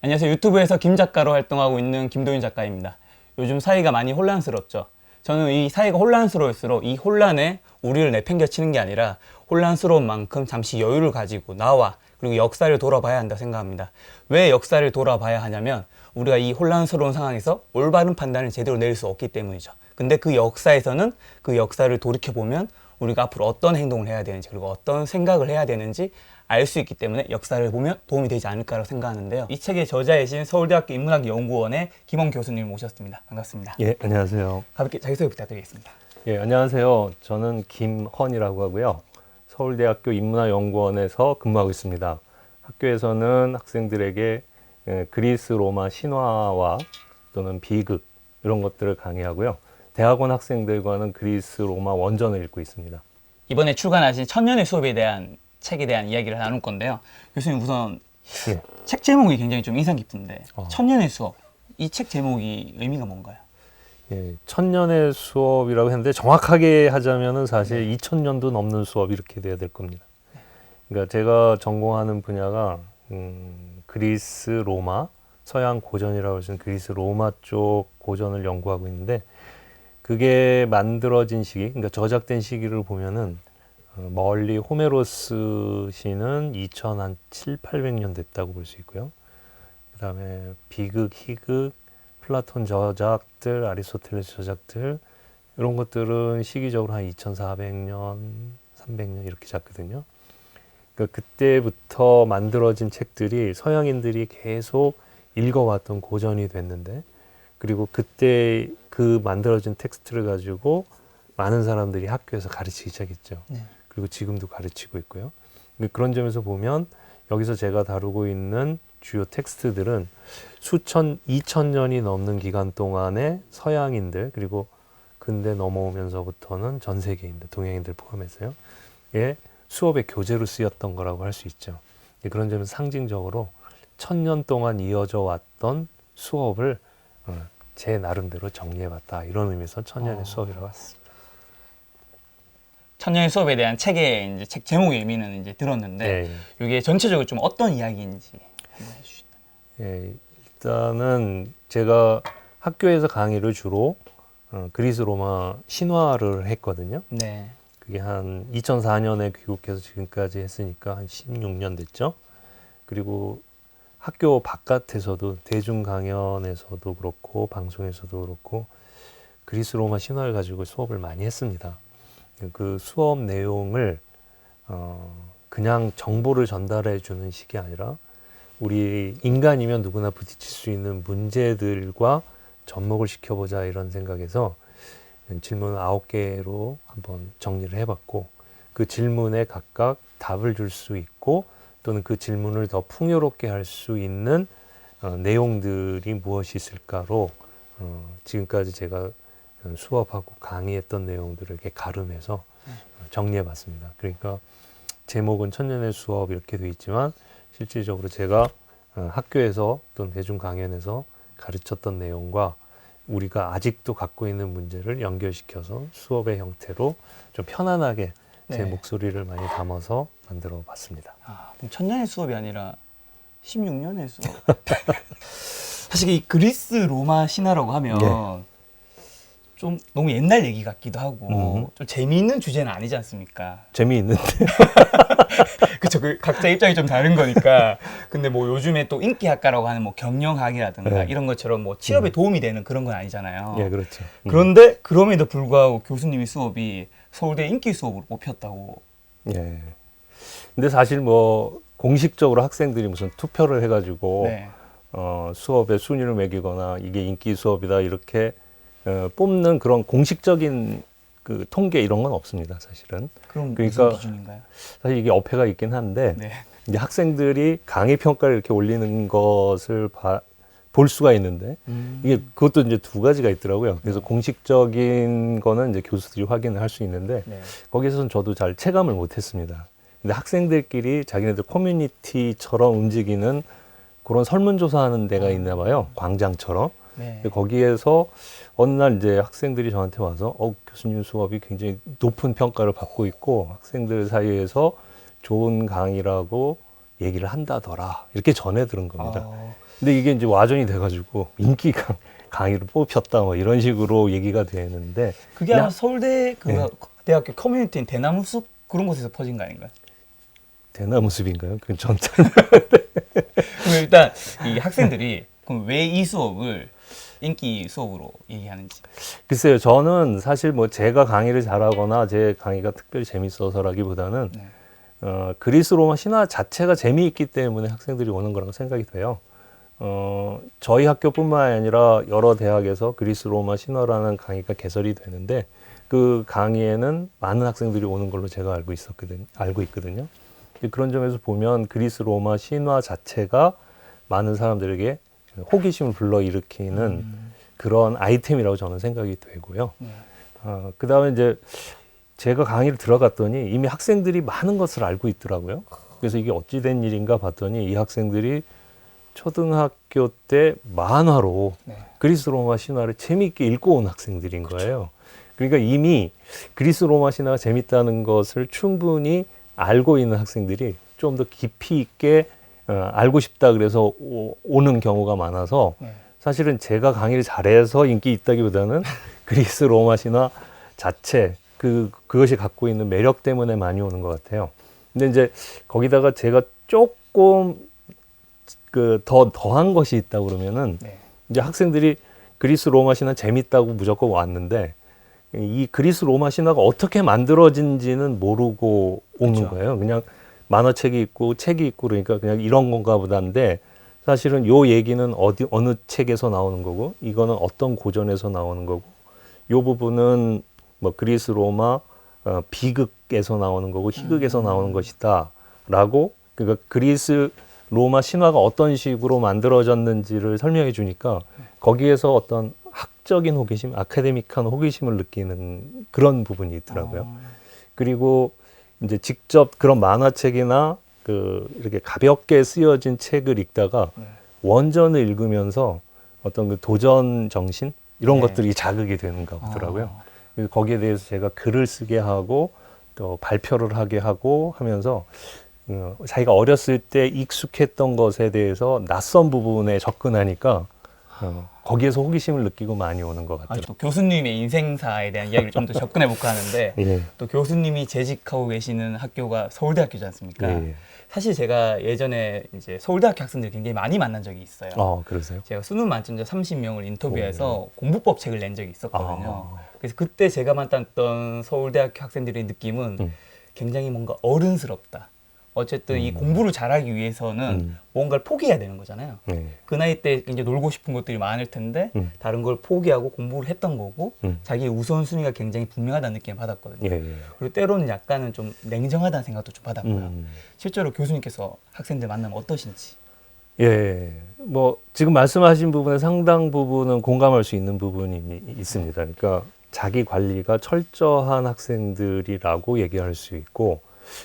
안녕하세요. 유튜브에서 김 작가로 활동하고 있는 김도윤 작가입니다. 요즘 사이가 많이 혼란스럽죠. 저는 이 사이가 혼란스러울수록 이 혼란에 우리를 내팽개치는 게 아니라 혼란스러운 만큼 잠시 여유를 가지고 나와 그리고 역사를 돌아봐야 한다 생각합니다. 왜 역사를 돌아봐야 하냐면 우리가 이 혼란스러운 상황에서 올바른 판단을 제대로 내릴 수 없기 때문이죠. 근데 그 역사에서는 그 역사를 돌이켜보면 우리가 앞으로 어떤 행동을 해야 되는지 그리고 어떤 생각을 해야 되는지 알 수 있기 때문에 역사를 보면 도움이 되지 않을까라고 생각하는데요. 이 책의 저자이신 서울대학교 인문학연구원의 김원 교수님을 모셨습니다. 반갑습니다. 예, 안녕하세요. 가볍게 자기소개 부탁드리겠습니다. 예, 안녕하세요. 저는 김헌이라고 하고요. 서울대학교 인문학연구원에서 근무하고 있습니다. 학교에서는 학생들에게 그리스 로마 신화와 또는 비극 이런 것들을 강의하고요. 대학원 학생들과는 그리스 로마 원전을 읽고 있습니다. 이번에 출간하신 천년의 수업에 대한 책에 대한 이야기를 나눌 건데요. 교수님 우선 예. 책 제목이 굉장히 좀 인상 깊은데 어. 천년의 수업 이 책 제목이 의미가 뭔가요? 예, 천년의 수업이라고 했는데 정확하게 하자면은 사실 2000년도 넘는 수업 이렇게 돼야 될 겁니다. 그러니까 제가 전공하는 분야가 그리스 로마, 서양 고전이라고 하시는 그리스 로마 쪽 고전을 연구하고 있는데 그게 만들어진 시기, 그러니까 저작된 시기를 보면은 멀리 호메로스 시는 2007, 800년 됐다고 볼 수 있고요. 그 다음에 비극, 희극, 플라톤 저작들, 아리스토텔레스 저작들 이런 것들은 시기적으로 한 2400년, 300년 이렇게 잡거든요. 그러니까 그때부터 만들어진 책들이 서양인들이 계속 읽어왔던 고전이 됐는데 그리고 그때 그 만들어진 텍스트를 가지고 많은 사람들이 학교에서 가르치기 시작했죠. 네. 그리고 지금도 가르치고 있고요. 그런 점에서 보면 여기서 제가 다루고 있는 주요 텍스트들은 수천, 2000년이 넘는 기간 동안에 서양인들 그리고 근대 넘어오면서부터는 전 세계인들, 동양인들 포함해서요. 예, 수업의 교재로 쓰였던 거라고 할 수 있죠. 그런 점에서 상징적으로 1000년 동안 이어져 왔던 수업을 제 나름대로 정리해봤다. 이런 의미에서 천년의 수업이라고 했습니다. 천년의 수업에 대한 책의 이제 책 제목의 의미는 이제 들었는데 이게 전체적으로 좀 어떤 이야기인지 한번 해주시나요? 예, 일단은 제가 학교에서 강의를 주로 그리스 로마 신화를 했거든요. 네. 그게 한 2004년에 귀국해서 지금까지 했으니까 한 16년 됐죠. 그리고 학교 바깥에서도 대중 강연에서도 그렇고 방송에서도 그렇고 그리스 로마 신화를 가지고 수업을 많이 했습니다. 그 수업 내용을 그냥 정보를 전달해 주는 식이 아니라 우리 인간이면 누구나 부딪힐 수 있는 문제들과 접목을 시켜보자 이런 생각에서 질문 9개로 한번 정리를 해봤고 그 질문에 각각 답을 줄 수 있고 또는 그 질문을 더 풍요롭게 할 수 있는 내용들이 무엇이 있을까로 지금까지 제가 수업하고 강의했던 내용들을 이렇게 가름해서 정리해봤습니다. 그러니까 제목은 천년의 수업 이렇게 돼 있지만 실질적으로 제가 학교에서 또는 대중 강연에서 가르쳤던 내용과 우리가 아직도 갖고 있는 문제를 연결시켜서 수업의 형태로 좀 편안하게 제 목소리를 많이 담아서 만들어 봤습니다. 아, 그럼 천년의 수업이 아니라 16년의 수업. 사실 이 그리스 로마 신화라고 하면 좀 너무 옛날 얘기 같기도 하고 좀 재미있는 주제는 아니지 않습니까? 재미있는데. 그쵸. 그 각자 입장이 좀 다른 거니까. 근데 뭐 요즘에 또 인기학과라고 하는 뭐 경영학이라든가 이런 것처럼 뭐 취업에 도움이 되는 그런 건 아니잖아요. 예, 그렇죠. 그런데 그럼에도 불구하고 교수님의 수업이 서울대 인기 수업으로 뽑혔다고. 예. 근데 사실 뭐 공식적으로 학생들이 무슨 투표를 해가지고 수업에 순위를 매기거나 이게 인기 수업이다 이렇게 뽑는 그런 공식적인 그 통계 이런 건 없습니다, 사실은. 그럼 그러니까 무슨 기준인가요? 사실 이게 어폐가 있긴 한데 이제 학생들이 강의 평가를 이렇게 올리는 것을 볼 수가 있는데 이게 그것도 이제 두 가지가 있더라고요. 그래서 공식적인 거는 이제 교수들이 확인을 할 수 있는데 거기서는 저도 잘 체감을 못했습니다. 근데 학생들끼리 자기네들 커뮤니티처럼 움직이는 그런 설문조사하는 데가 있나 봐요. 광장처럼. 근데 거기에서 어느 날 이제 학생들이 저한테 와서 교수님 수업이 굉장히 높은 평가를 받고 있고 학생들 사이에서 좋은 강의라고 얘기를 한다더라. 이렇게 전해 들은 겁니다. 근데 이게 이제 와전이 돼가지고 인기 강의를 뽑혔다 뭐 이런 식으로 얘기가 되는데 그게 아마 서울대 그 네. 대학교 커뮤니티인 대나무 숲 그런 곳에서 퍼진 거 아닌가요? 대나무 숲인가요? 그건 전 그럼 일단 이 학생들이 그럼 왜 이 수업을 인기 수업으로 얘기하는지. 글쎄요. 저는 사실 뭐 제가 강의를 잘하거나 제 강의가 특별히 재밌어서라기보다는 네. 그리스 로마 신화 자체가 재미있기 때문에 학생들이 오는 거라고 생각이 돼요. 저희 학교뿐만 아니라 여러 대학에서 그리스 로마 신화라는 강의가 개설이 되는데 그 강의에는 많은 학생들이 오는 걸로 제가 알고 있거든요. 그런 점에서 보면 그리스 로마 신화 자체가 많은 사람들에게 호기심을 불러일으키는 그런 아이템이라고 저는 생각이 되고요. 네. 그 다음에 이제 제가 강의를 들어갔더니 이미 학생들이 많은 것을 알고 있더라고요. 그래서 이게 어찌된 일인가 봤더니 이 학생들이 초등학교 때 만화로 네. 그리스 로마 신화를 재미있게 읽고 온 학생들인 거예요. 그러니까 이미 그리스 로마 신화가 재밌다는 것을 충분히 알고 있는 학생들이 좀 더 깊이 있게 알고 싶다 그래서 오는 경우가 많아서 네. 사실은 제가 강의를 잘해서 인기 있다기보다는 그리스 로마 신화 자체 그것이 갖고 있는 매력 때문에 많이 오는 것 같아요. 근데 이제 거기다가 제가 조금 더한 것이 있다 그러면은 네. 이제 학생들이 그리스 로마 신화 재밌다고 무조건 왔는데 이 그리스 로마 신화가 어떻게 만들어진지는 모르고 오는 그렇죠. 거예요. 그냥 만화책이 있고 책이 있고 그러니까 그냥 이런 건가 보다인데 사실은 요 얘기는 어느 책에서 나오는 거고 이거는 어떤 고전에서 나오는 거고 요 부분은 뭐 그리스 로마 비극에서 나오는 거고 희극에서 나오는 것이다라고 그러니까 그리스 로마 신화가 어떤 식으로 만들어졌는지를 설명해 주니까 거기에서 어떤 학적인 호기심, 아카데믹한 호기심을 느끼는 그런 부분이 있더라고요. 그리고 이제 직접 그런 만화책이나 이렇게 가볍게 쓰여진 책을 읽다가 네. 원전을 읽으면서 어떤 그 도전 정신 이런 네. 것들이 자극이 되는가 보더라고요. 그래서 거기에 대해서 제가 글을 쓰게 하고 또 발표를 하게 하고 하면서 자기가 어렸을 때 익숙했던 것에 대해서 낯선 부분에 접근하니까 거기에서 호기심을 느끼고 많이 오는 것 같더라고요. 또 교수님의 인생사에 대한 이야기를 좀 더 접근해 볼까 하는데 예. 또 교수님이 재직하고 계시는 학교가 서울대학교지 않습니까? 예. 사실 제가 예전에 이제 서울대학교 학생들 굉장히 많이 만난 적이 있어요. 그러세요? 제가 수능 만점자 30명을 인터뷰해서 공부법 책을 낸 적이 있었거든요. 아. 그래서 그때 제가 만났던 서울대학교 학생들의 느낌은 굉장히 뭔가 어른스럽다. 어쨌든 이 공부를 잘하기 위해서는 뭔가를 포기해야 되는 거잖아요. 네. 그 나이 때 이제 놀고 싶은 것들이 많을 텐데 다른 걸 포기하고 공부를 했던 거고 자기의 우선순위가 굉장히 분명하다는 느낌을 받았거든요. 예, 예. 그리고 때로는 약간은 좀 냉정하다는 생각도 좀 받았고요. 실제로 교수님께서 학생들 만나면 어떠신지. 예, 뭐 지금 말씀하신 부분의 상당 부분은 공감할 수 있는 부분이 있습니다. 그러니까 자기 관리가 철저한 학생들이라고 얘기할 수 있고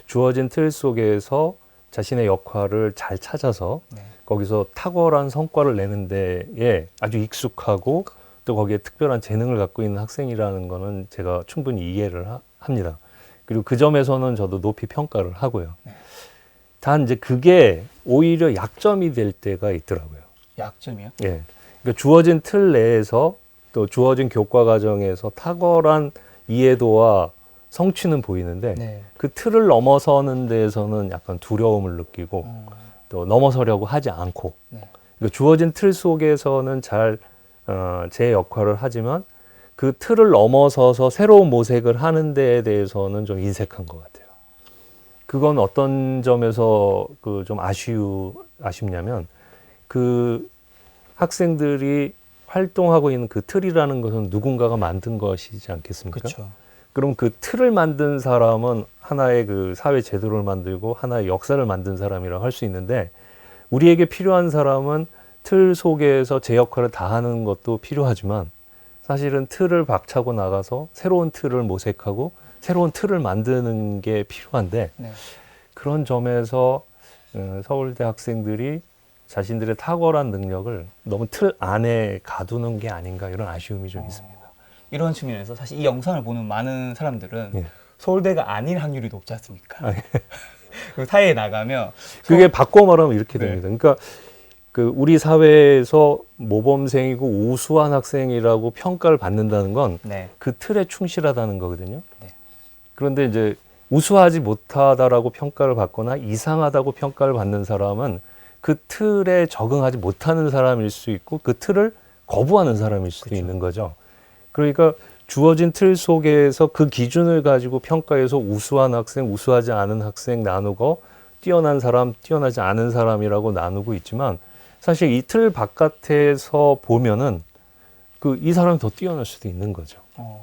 주어진 틀 속에서 자신의 역할을 잘 찾아서 네. 거기서 탁월한 성과를 내는 데에 아주 익숙하고 또 거기에 특별한 재능을 갖고 있는 학생이라는 거는 제가 충분히 이해를 합니다. 그리고 그 점에서는 저도 높이 평가를 하고요. 네. 단 이제 그게 오히려 약점이 될 때가 있더라고요. 약점이요? 예. 그러니까 주어진 틀 내에서 또 주어진 교과 과정에서 탁월한 이해도와 성취는 보이는데 네. 그 틀을 넘어서는 데에서는 약간 두려움을 느끼고 또 넘어서려고 하지 않고 네. 그러니까 주어진 틀 속에서는 잘 제 역할을 하지만 그 틀을 넘어서서 새로운 모색을 하는 데에 대해서는 좀 인색한 것 같아요. 그건 어떤 점에서 좀 아쉽냐면 그 학생들이 활동하고 있는 그 틀이라는 것은 누군가가 만든 것이지 않겠습니까? 그렇죠. 그럼 그 틀을 만든 사람은 하나의 그 사회 제도를 만들고 하나의 역사를 만든 사람이라고 할 수 있는데 우리에게 필요한 사람은 틀 속에서 제 역할을 다하는 것도 필요하지만 사실은 틀을 박차고 나가서 새로운 틀을 모색하고 새로운 틀을 만드는 게 필요한데 네. 그런 점에서 서울대 학생들이 자신들의 탁월한 능력을 너무 틀 안에 가두는 게 아닌가 이런 아쉬움이 좀 있습니다. 이런 측면에서 사실 이 영상을 보는 많은 사람들은 예. 서울대가 아닐 확률이 높지 않습니까? 아, 예. 그리고 사회에 나가면 그게 바꿔 말하면 이렇게 네. 됩니다. 그러니까 그 우리 사회에서 모범생이고 우수한 학생이라고 평가를 받는다는 건 네. 그 틀에 충실하다는 거거든요. 네. 그런데 이제 우수하지 못하다라고 평가를 받거나 이상하다고 평가를 받는 사람은 그 틀에 적응하지 못하는 사람일 수 있고 그 틀을 거부하는 사람일 수도 그쵸. 있는 거죠. 그러니까 주어진 틀 속에서 그 기준을 가지고 평가해서 우수한 학생, 우수하지 않은 학생 나누고 뛰어난 사람, 뛰어나지 않은 사람이라고 나누고 있지만 사실 이 틀 바깥에서 보면은 그 이 사람이 더 뛰어날 수도 있는 거죠.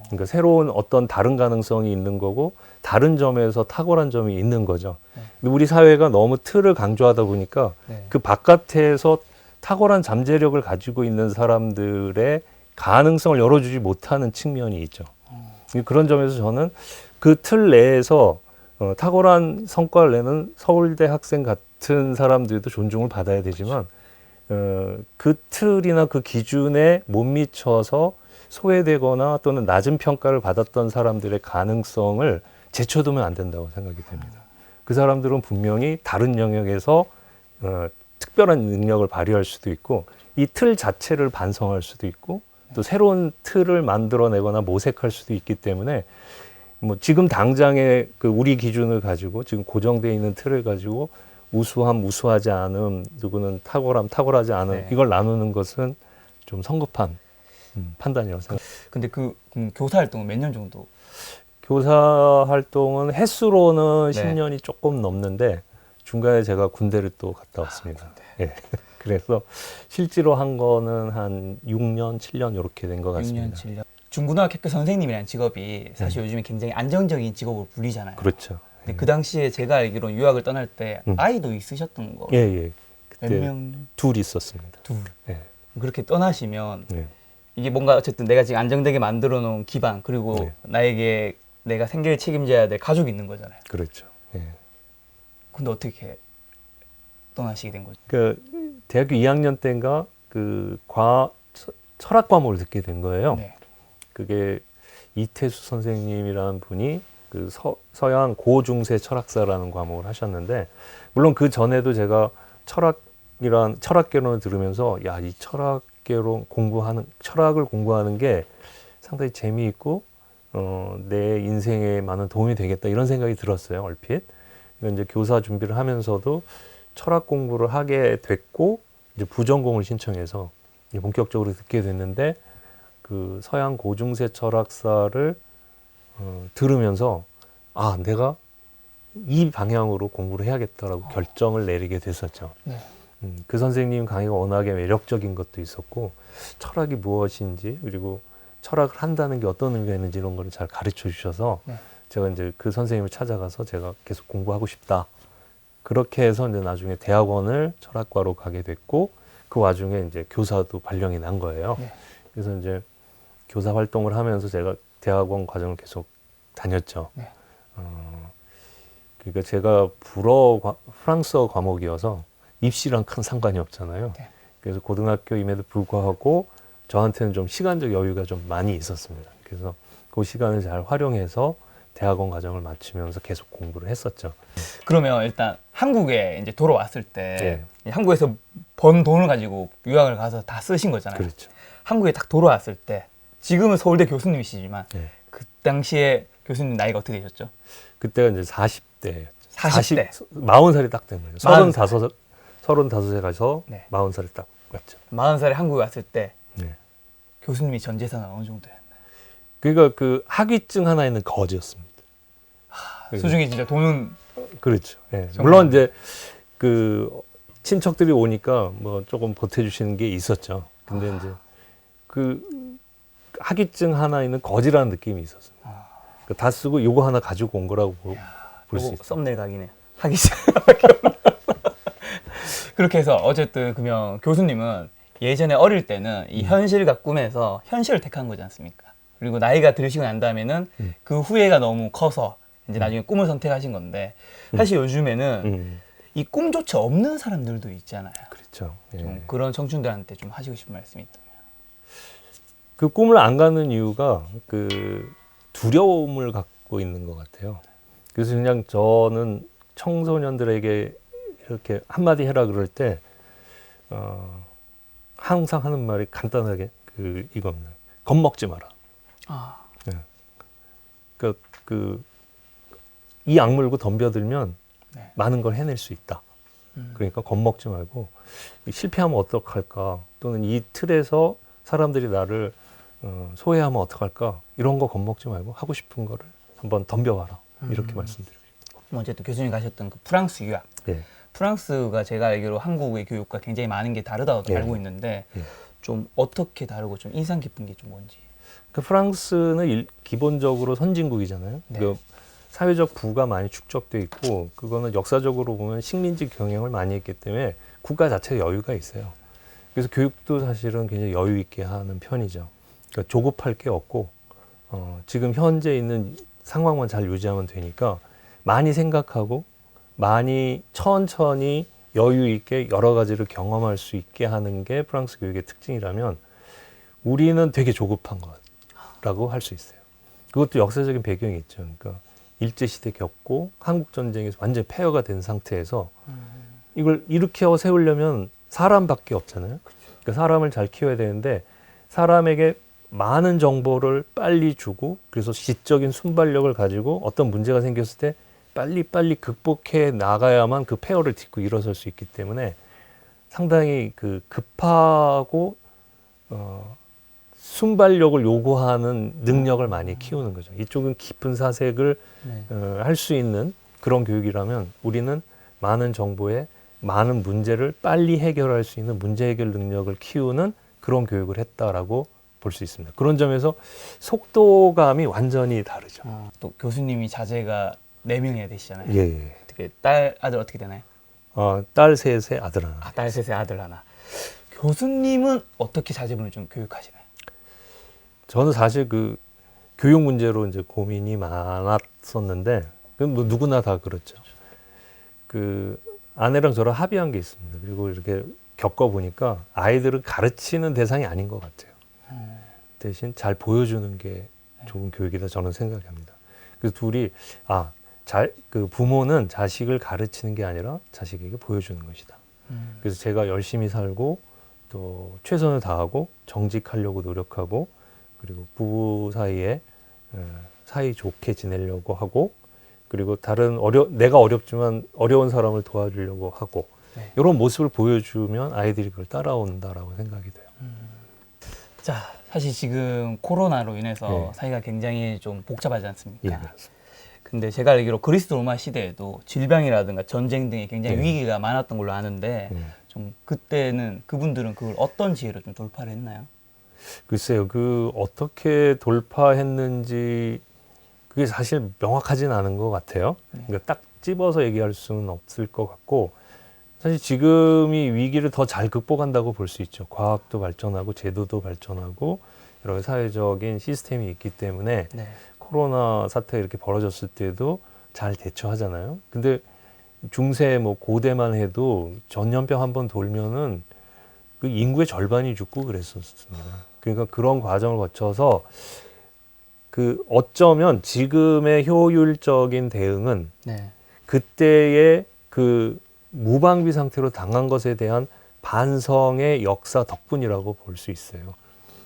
그러니까 새로운 어떤 다른 가능성이 있는 거고 다른 점에서 탁월한 점이 있는 거죠. 네. 근데 우리 사회가 너무 틀을 강조하다 보니까 네. 그 바깥에서 탁월한 잠재력을 가지고 있는 사람들의 가능성을 열어주지 못하는 측면이 있죠. 그런 점에서 저는 그 틀 내에서 탁월한 성과를 내는 서울대 학생 같은 사람들도 존중을 받아야 되지만 그 틀이나 그 기준에 못 미쳐서 소외되거나 또는 낮은 평가를 받았던 사람들의 가능성을 제쳐두면 안 된다고 생각이 됩니다. 그 사람들은 분명히 다른 영역에서 특별한 능력을 발휘할 수도 있고 이 틀 자체를 반성할 수도 있고 또 새로운 틀을 만들어내거나 모색할 수도 있기 때문에 뭐 지금 당장의 그 우리 기준을 가지고 지금 고정되어 있는 틀을 가지고 우수함, 우수하지 않음, 누구는 탁월함, 탁월하지 않음 네. 이걸 나누는 것은 좀 성급한 판단이라고 생각합니다. 근데 그럼 교사 활동은 몇 년 정도? 교사 활동은 횟수로는 네. 10년이 조금 넘는데 중간에 제가 군대를 또 갔다 왔습니다. 예. 그래서 실제로 한 거는 한 6년, 7년 이렇게 된 것 6년, 같습니다. 7년. 중고등학교 선생님이라는 직업이 사실 요즘에 굉장히 안정적인 직업으로 불리잖아요. 그렇죠. 근데 그 당시에 제가 알기로는 유학을 떠날 때 음. 아이도 있으셨던 거. 예, 예. 몇 그때 명? 둘 있었습니다. 둘. 예. 그렇게 떠나시면 네. 이게 뭔가 어쨌든 내가 지금 안정되게 만들어 놓은 기반 그리고 네. 나에게 내가 생계를 책임져야 될 가족이 있는 거잖아요. 그렇죠. 예. 근데 어떻게 떠나시게 된 거죠? 그 대학교 2학년 때인가 그 철학 과목을 듣게 된 거예요. 네. 그게 이태수 선생님이라는 분이 그 서양 고중세 철학사라는 과목을 하셨는데 물론 그 전에도 제가 철학개론을 들으면서 야, 이 철학을 공부하는 게 상당히 재미있고 내 인생에 많은 도움이 되겠다 이런 생각이 들었어요. 얼핏. 그러니까 이제 교사 준비를 하면서도 철학 공부를 하게 됐고 이제 부전공을 신청해서 이제 본격적으로 듣게 됐는데 그 서양 고중세 철학사를 들으면서 아, 내가 이 방향으로 공부를 해야겠다라고 결정을 내리게 됐었죠. 네. 그 선생님 강의가 워낙에 매력적인 것도 있었고 철학이 무엇인지 그리고 철학을 한다는 게 어떤 의미가 있는지 이런 거를 잘 가르쳐 주셔서 네. 제가 이제 그 선생님을 찾아가서 제가 계속 공부하고 싶다. 그렇게 해서 이제 나중에 대학원을 철학과로 가게 됐고 그 와중에 이제 교사도 발령이 난 거예요. 네. 그래서 이제 교사 활동을 하면서 제가 대학원 과정을 계속 다녔죠. 네. 그러니까 제가 프랑스어 과목이어서 입시랑 큰 상관이 없잖아요. 네. 그래서 고등학교임에도 불구하고 저한테는 좀 시간적 여유가 좀 많이 있었습니다. 그래서 그 시간을 잘 활용해서 대학원 과정을 마치면서 계속 공부를 했었죠. 그러면 일단 한국에 이제 돌아왔을 때 네. 한국에서 번 돈을 가지고 유학을 가서 다 쓰신 거잖아요. 그렇죠. 한국에 딱 돌아왔을 때 지금은 서울대 교수님이시지만 네. 그 당시에 교수님 나이가 어떻게 되셨죠? 그때가 이제 40대. 40대. 40살이 딱 된 거예요. 35세 가서 네. 40살이 딱 갔죠. 40살에 한국에 왔을 때 네. 교수님이 전 재산은 어느 정도였나요? 그러니까 그 학위증 하나 있는 거지였습니다. 수중에 진짜 돈은 그렇죠. 예. 정말. 물론 이제 그 친척들이 오니까 뭐 조금 보태주시는 게 있었죠. 근데 이제 그 학위증 하나 있는 거지라는 느낌이 있었습니다. 그러니까 다 쓰고 요거 하나 가지고 온 거라고 볼 수 요거 있어요. 썸네일 각이네요. 하기 시작. 그렇게 해서 어쨌든 그러면 교수님은 예전에 어릴 때는 이 현실과 꿈에서 현실을 택한 거지 않습니까? 그리고 나이가 들으시고 난 다음에는 그 후회가 너무 커서 이제 나중에 꿈을 선택하신 건데 사실 요즘에는 이 꿈조차 없는 사람들도 있잖아요. 그렇죠. 예. 좀 그런 청춘들한테 좀 하시고 싶은 말씀이 있다면. 그 꿈을 안 가는 이유가 그 두려움을 갖고 있는 것 같아요. 그래서 그냥 저는 청소년들에게 이렇게 한마디 해라 그럴 때 항상 하는 말이 간단하게 이겁니다. 겁먹지 마라. 아, 이 악물고 덤벼들면 네. 많은 걸 해낼 수 있다. 그러니까 겁먹지 말고 실패하면 어떡할까, 또는 이 틀에서 사람들이 나를 소외하면 어떡할까, 이런 거 겁먹지 말고 하고 싶은 거를 한번 덤벼봐라. 이렇게 말씀드리고 싶습니다. 먼저 또 교수님 가셨던 그 프랑스 유학. 예. 프랑스가 제가 알기로 한국의 교육과 굉장히 많은 게 다르다고 예. 알고 있는데 예. 좀 어떻게 다르고 좀 인상 깊은 게 좀 뭔지. 그 프랑스는 기본적으로 선진국이잖아요. 네. 그 사회적 부가 많이 축적돼 있고, 그거는 역사적으로 보면 식민지 경영을 많이 했기 때문에 국가 자체에 여유가 있어요. 그래서 교육도 사실은 굉장히 여유 있게 하는 편이죠. 그러니까 조급할 게 없고, 지금 현재 있는 상황만 잘 유지하면 되니까 많이 생각하고 많이 천천히 여유 있게 여러 가지를 경험할 수 있게 하는 게 프랑스 교육의 특징이라면, 우리는 되게 조급한 거라고 할 수 있어요. 그것도 역사적인 배경이 있죠. 그러니까 일제시대 겪고 한국전쟁에서 완전히 폐허가 된 상태에서 이걸 일으켜 세우려면 사람밖에 없잖아요. 그러니까 사람을 잘 키워야 되는데, 사람에게 많은 정보를 빨리 주고, 그래서 시적인 순발력을 가지고 어떤 문제가 생겼을 때 빨리빨리 극복해 나가야만 그 폐허를 딛고 일어설 수 있기 때문에 상당히 급하고 순발력을 요구하는 능력을 많이 키우는 거죠. 이쪽은 깊은 사색을 네. 할 수 있는 그런 교육이라면, 우리는 많은 정보에 많은 문제를 빨리 해결할 수 있는 문제 해결 능력을 키우는 그런 교육을 했다라고 볼 수 있습니다. 그런 점에서 속도감이 완전히 다르죠. 또 교수님이 자제가 4명이나 되시잖아요. 예. 어떻게 딸 아들 어떻게 되나요? 딸 셋에 아들 하나. 딸 셋에 아들 하나. 교수님은 어떻게 자제분을 좀 교육하시나요? 저는 사실 교육 문제로 이제 고민이 많았었는데, 뭐 누구나 다 그렇죠. 아내랑 저랑 합의한 게 있습니다. 그리고 이렇게 겪어보니까 아이들을 가르치는 대상이 아닌 것 같아요. 대신 잘 보여주는 게 좋은 교육이다, 저는 생각합니다. 그래서 둘이 부모는 자식을 가르치는 게 아니라 자식에게 보여주는 것이다. 그래서 제가 열심히 살고 또 최선을 다하고 정직하려고 노력하고, 그리고 부부 사이에 사이 좋게 지내려고 하고, 그리고 내가 어렵지만 어려운 사람을 도와주려고 하고, 네. 이런 모습을 보여주면 아이들이 그걸 따라온다라고 생각이 돼요. 자, 사실 지금 코로나로 인해서 네. 사회가 굉장히 좀 복잡하지 않습니까? 예, 그렇습니다. 근데 제가 알기로 그리스 로마 시대에도 질병이라든가 전쟁 등의 굉장히 네. 위기가 많았던 걸로 아는데 네. 좀 그때는 그분들은 그걸 어떤 지혜로 좀 돌파를 했나요? 글쎄요, 어떻게 돌파했는지 그게 사실 명확하진 않은 것 같아요. 그러니까 딱 집어서 얘기할 수는 없을 것 같고, 사실 지금이 위기를 더 잘 극복한다고 볼 수 있죠. 과학도 발전하고 제도도 발전하고 여러 사회적인 시스템이 있기 때문에 네. 코로나 사태가 이렇게 벌어졌을 때도 잘 대처하잖아요. 근데 중세 고대만 해도 전염병 한번 돌면은 그 인구의 절반이 죽고 그랬었습니다. 그러니까 그런 과정을 거쳐서 어쩌면 지금의 효율적인 대응은 네. 그때의 무방비 상태로 당한 것에 대한 반성의 역사 덕분이라고 볼 수 있어요.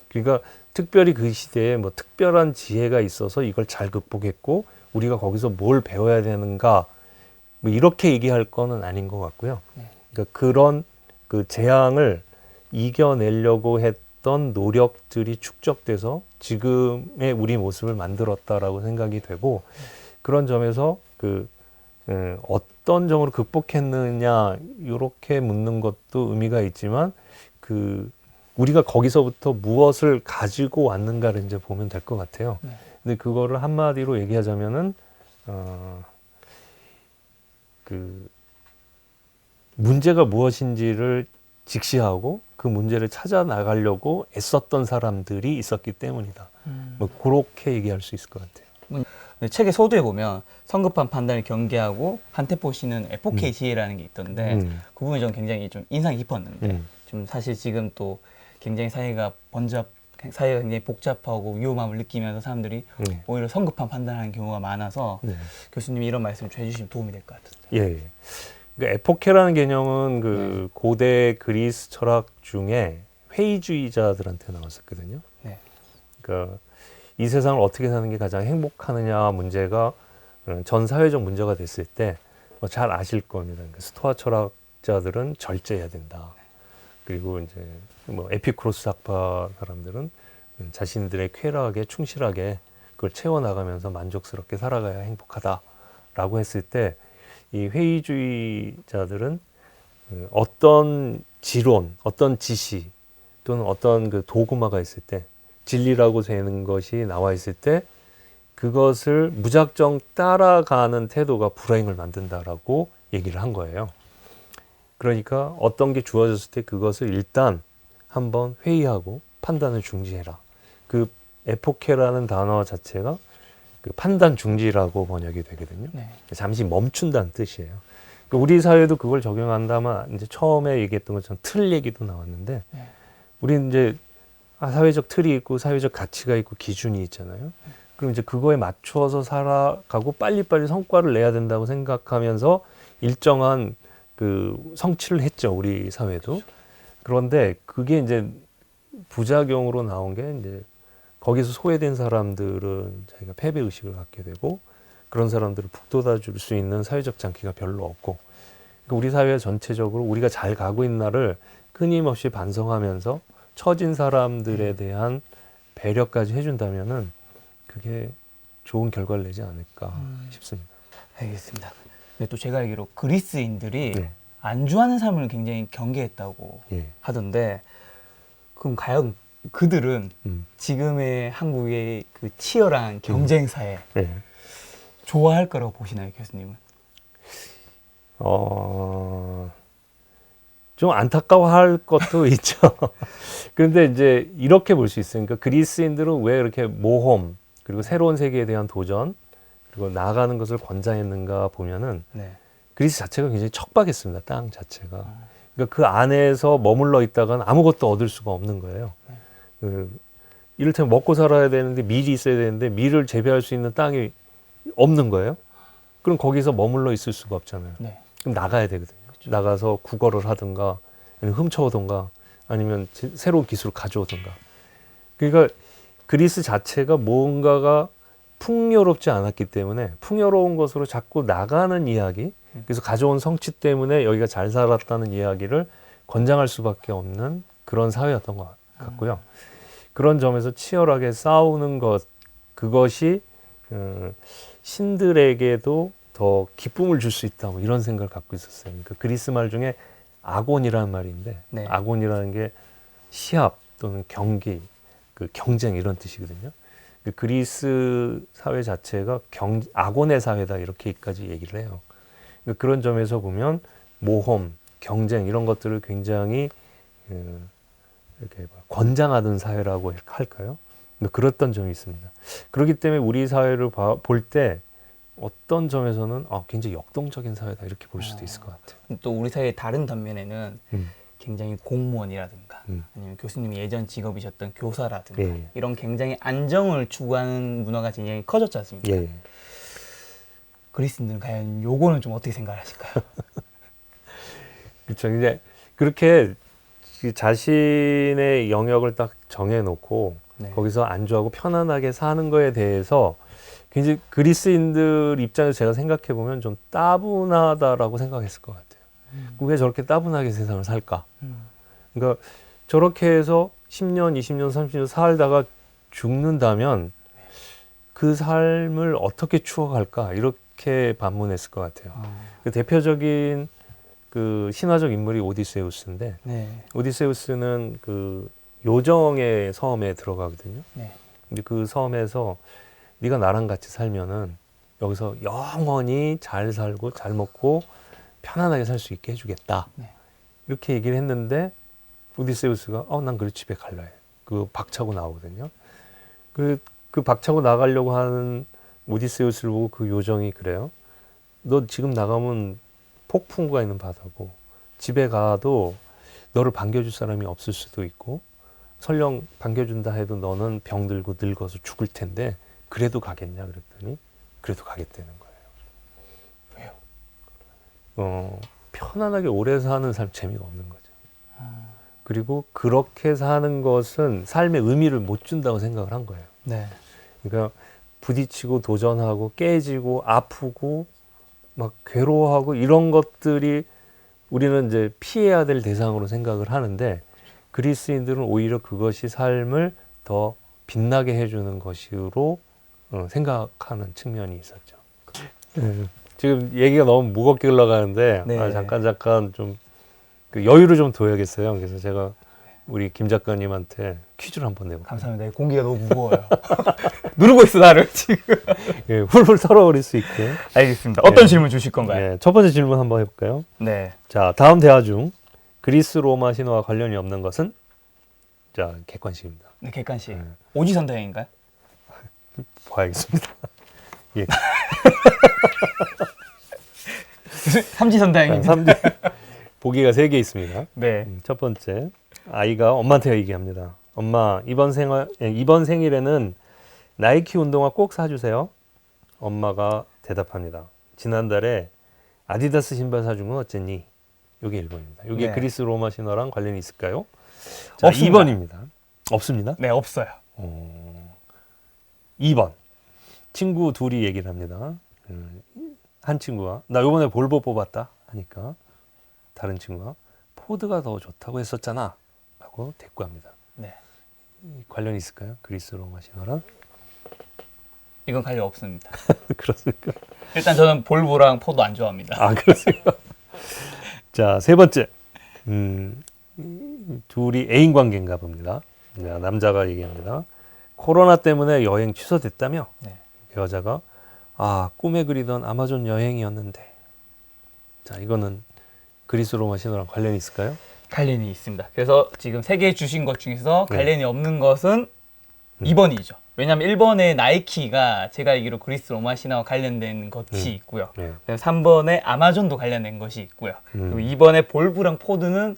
그러니까 특별히 그 시대에 특별한 지혜가 있어서 이걸 잘 극복했고, 우리가 거기서 뭘 배워야 되는가, 이렇게 얘기할 거는 아닌 것 같고요. 그러니까 그런 재앙을 이겨내려고 했던 노력들이 축적돼서 지금의 우리 모습을 만들었다라고 생각이 되고, 그런 점에서 어떤 점으로 극복했느냐 이렇게 묻는 것도 의미가 있지만, 우리가 거기서부터 무엇을 가지고 왔는가를 이제 보면 될 것 같아요. 근데 그거를 한마디로 얘기하자면은 문제가 무엇인지를 직시하고 그 문제를 찾아 나가려고 애썼던 사람들이 있었기 때문이다. 그렇게 얘기할 수 있을 것 같아요. 책의 서두에 보면 성급한 판단을 경계하고 한테포시는 에포케이 지혜라는 게 있던데 그 부분이 저는 굉장히 좀 인상이 깊었는데 좀 사실 지금 또 굉장히 사회가 굉장히 복잡하고 위험함을 느끼면서 사람들이 오히려 성급한 판단을 하는 경우가 많아서 교수님이 이런 말씀을 좀 해주시면 도움이 될 것 같은데. 예. 그러니까 에포케라는 개념은 그 네. 고대 그리스 철학 중에 회의주의자들한테 나왔었거든요. 네. 그러니까 이 세상을 어떻게 사는 게 가장 행복하느냐 문제가 전 사회적 문제가 됐을 때 뭐 잘 아실 겁니다. 그러니까 스토아 철학자들은 절제해야 된다. 그리고 이제 뭐 에피쿠로스 학파 사람들은 자신들의 쾌락에 충실하게 그걸 채워나가면서 만족스럽게 살아가야 행복하다라고 했을 때 이 회의주의자들은 어떤 지론, 어떤 지시 또는 어떤 그 도구마가 있을 때 진리라고 되는 것이 나와 있을 때 그것을 무작정 따라가는 태도가 불행을 만든다라고 얘기를 한 거예요. 그러니까 어떤 게 주어졌을 때 그것을 일단 한번 회의하고 판단을 중지해라. 그 에포케라는 단어 자체가 그 판단 중지라고 번역이 되거든요. 네. 잠시 멈춘다는 뜻이에요. 그러니까 우리 사회도 그걸 적용한다면 이제 처음에 얘기했던 것처럼 틀 얘기도 나왔는데 네. 우리는 이제 사회적 틀이 있고 사회적 가치가 있고 기준이 있잖아요. 그럼 이제 그거에 맞춰서 살아가고 빨리빨리 성과를 내야 된다고 생각하면서 일정한 그 성취를 했죠. 우리 사회도. 그런데 그게 이제 부작용으로 나온 게 이제 거기서 소외된 사람들은 자기가 패배 의식을 갖게 되고 그런 사람들을 북돋아 줄 수 있는 사회적 장치가 별로 없고 그러니까 우리 사회 전체적으로 우리가 잘 가고 있는 날을 끊임없이 반성하면서 처진 사람들에 대한 배려까지 해준다면은 그게 좋은 결과를 내지 않을까 싶습니다. 알겠습니다. 근데 또 제가 알기로 그리스인들이 네. 안주하는 삶을 굉장히 경계했다고 예. 하던데, 그럼 과연 그들은 지금의 한국의 그 치열한 경쟁 사회 네. 좋아할 거라고 보시나요, 교수님은? 좀 안타까워할 것도 있죠. 그런데 이제 이렇게 볼 수 있으니까 그리스인들은 왜 이렇게 모험 그리고 새로운 세계에 대한 도전 그리고 나아가는 것을 권장했는가 보면은 네. 그리스 자체가 굉장히 척박했습니다. 땅 자체가. 그러니까 그 안에서 머물러 있다가는 아무것도 얻을 수가 없는 거예요. 이를테면 먹고 살아야 되는데 밀이 있어야 되는데 밀을 재배할 수 있는 땅이 없는 거예요. 그럼 거기서 머물러 있을 수가 없잖아요. 네. 그럼 나가야 되거든요. 나가서 국어를 하든가 아니면 훔쳐오든가 아니면 새로운 기술을 가져오든가. 그러니까 그리스 자체가 뭔가가 풍요롭지 않았기 때문에 풍요로운 것으로 자꾸 나가는 이야기, 그래서 가져온 성취 때문에 여기가 잘 살았다는 이야기를 권장할 수밖에 없는 그런 사회였던 것 같고요. 그런 점에서 치열하게 싸우는 것, 그것이 신들에게도 더 기쁨을 줄 수 있다, 뭐 이런 생각을 갖고 있었어요. 그러니까 그리스 말 중에 아곤이라는 말인데, 네. 아곤이라는 게 시합 또는 경기, 그 경쟁 이런 뜻이거든요. 그 그리스 사회 자체가 아곤의 사회다 이렇게까지 얘기를 해요. 그러니까 그런 점에서 보면 모험, 경쟁 이런 것들을 굉장히 이렇게 권장하던 사회라고 할까요? 그랬던 점이 있습니다. 그렇기 때문에 우리 사회를 볼 때 어떤 점에서는 굉장히 역동적인 사회다 이렇게 볼 수도 있을 것 같아요. 또 우리 사회의 다른 단면에는 굉장히 공무원이라든가 아니면 교수님이 예전 직업이셨던 교사라든가 예. 이런 굉장히 안정을 추구하는 문화가 굉장히 커졌지 않습니까? 예. 그리스인들은 과연 요거는 좀 어떻게 생각하실까요? 그렇죠. 이제 그렇게 자신의 영역을 딱 정해놓고 네. 거기서 안주하고 편안하게 사는 거에 대해서 굉장히 그리스인들 입장에서 제가 생각해 보면 좀 따분하다라고 생각했을 것 같아요. 왜 저렇게 따분하게 세상을 살까? 그러니까 저렇게 해서 10년, 20년, 30년 살다가 죽는다면 그 삶을 어떻게 추억할까? 이렇게 반문했을 것 같아요. 그 대표적인 그 신화적 인물이 오디세우스인데, 네. 오디세우스는 그 요정의 섬에 들어가거든요. 네. 근데 그 섬에서 네가 나랑 같이 살면은 여기서 영원히 잘 살고 잘 먹고 편안하게 살 수 있게 해주겠다. 네. 이렇게 얘기를 했는데 오디세우스가 난 그래 집에 갈라 해. 그 박차고 나오거든요. 그 박차고 나가려고 하는 오디세우스를 보고 그 요정이 그래요. 너 지금 나가면 폭풍우가 있는 바다고 집에 가도 너를 반겨줄 사람이 없을 수도 있고 설령 반겨준다 해도 너는 병들고 늙어서 죽을 텐데 그래도 가겠냐 그랬더니 그래도 가겠다는 거예요. 왜요? 편안하게 오래 사는 삶 재미가 없는 거죠. 그리고 그렇게 사는 것은 삶의 의미를 못 준다고 생각을 한 거예요. 네. 그러니까 부딪히고 도전하고 깨지고 아프고 막 괴로워하고 이런 것들이 우리는 이제 피해야 될 대상으로 생각을 하는데 그리스인들은 오히려 그것이 삶을 더 빛나게 해주는 것으로 생각하는 측면이 있었죠. 지금 얘기가 너무 무겁게 흘러가는데 네. 잠깐 좀 그 여유를 좀 둬야겠어요. 그래서 제가 우리 김 작가님한테 퀴즈를 한번 내볼게요. 감사합니다. 공기가 너무 무거워요. 누르고 있어 나를 지금. 예, 훌훌 털어버릴 수 있게. 알겠습니다. 어떤 네. 질문 주실 건가요? 예, 첫 번째 질문 한번 해볼까요? 네. 자, 다음 대화 중 그리스 로마 신화와 관련이 없는 것은? 자, 객관식입니다. 네, 객관식. 네. 오지선다행인가요? 봐야겠습니다. 예. 삼지선다행입니다. 3대 보기가 3개 있습니다. 네. 첫 번째, 아이가 엄마한테 얘기합니다. 엄마, 이번 생일에는 나이키 운동화 꼭 사주세요. 엄마가 대답합니다. 지난달에 아디다스 신발 사준 건 어쨌니? 이게 1번입니다. 이게 네. 그리스 로마 신화랑 관련이 있을까요? 자, 없습니다. 2번입니다. 없습니다. 네, 없어요. 2번. 친구 둘이 얘기를 합니다. 한 친구가 나 이번에 볼보 뽑았다 하니까 다른 친구가 포드가 더 좋다고 했었잖아 라고 대꾸합니다. 네. 관련이 있을까요? 그리스 로마 신화랑? 이건 관련 없습니다. 그렇습니까? 일단 저는 볼보랑 포도 안 좋아합니다. 아, 그렇습니까? 자, 세 번째. 둘이 애인 관계인가 봅니다. 자, 남자가 얘기합니다. 코로나 때문에 여행 취소됐다며? 네. 여자가 꿈에 그리던 아마존 여행이었는데. 자, 이거는 그리스 로마 신화랑 관련이 있을까요? 관련이 있습니다. 그래서 지금 3개 주신 것 중에서 네. 관련이 없는 것은 2번이죠. 왜냐하면 1번에 나이키가 제가 알기로 그리스 로마 신화와 관련된 것이 있고요. 네. 3번에 아마존도 관련된 것이 있고요. 그리고 2번에 볼브랑 포드는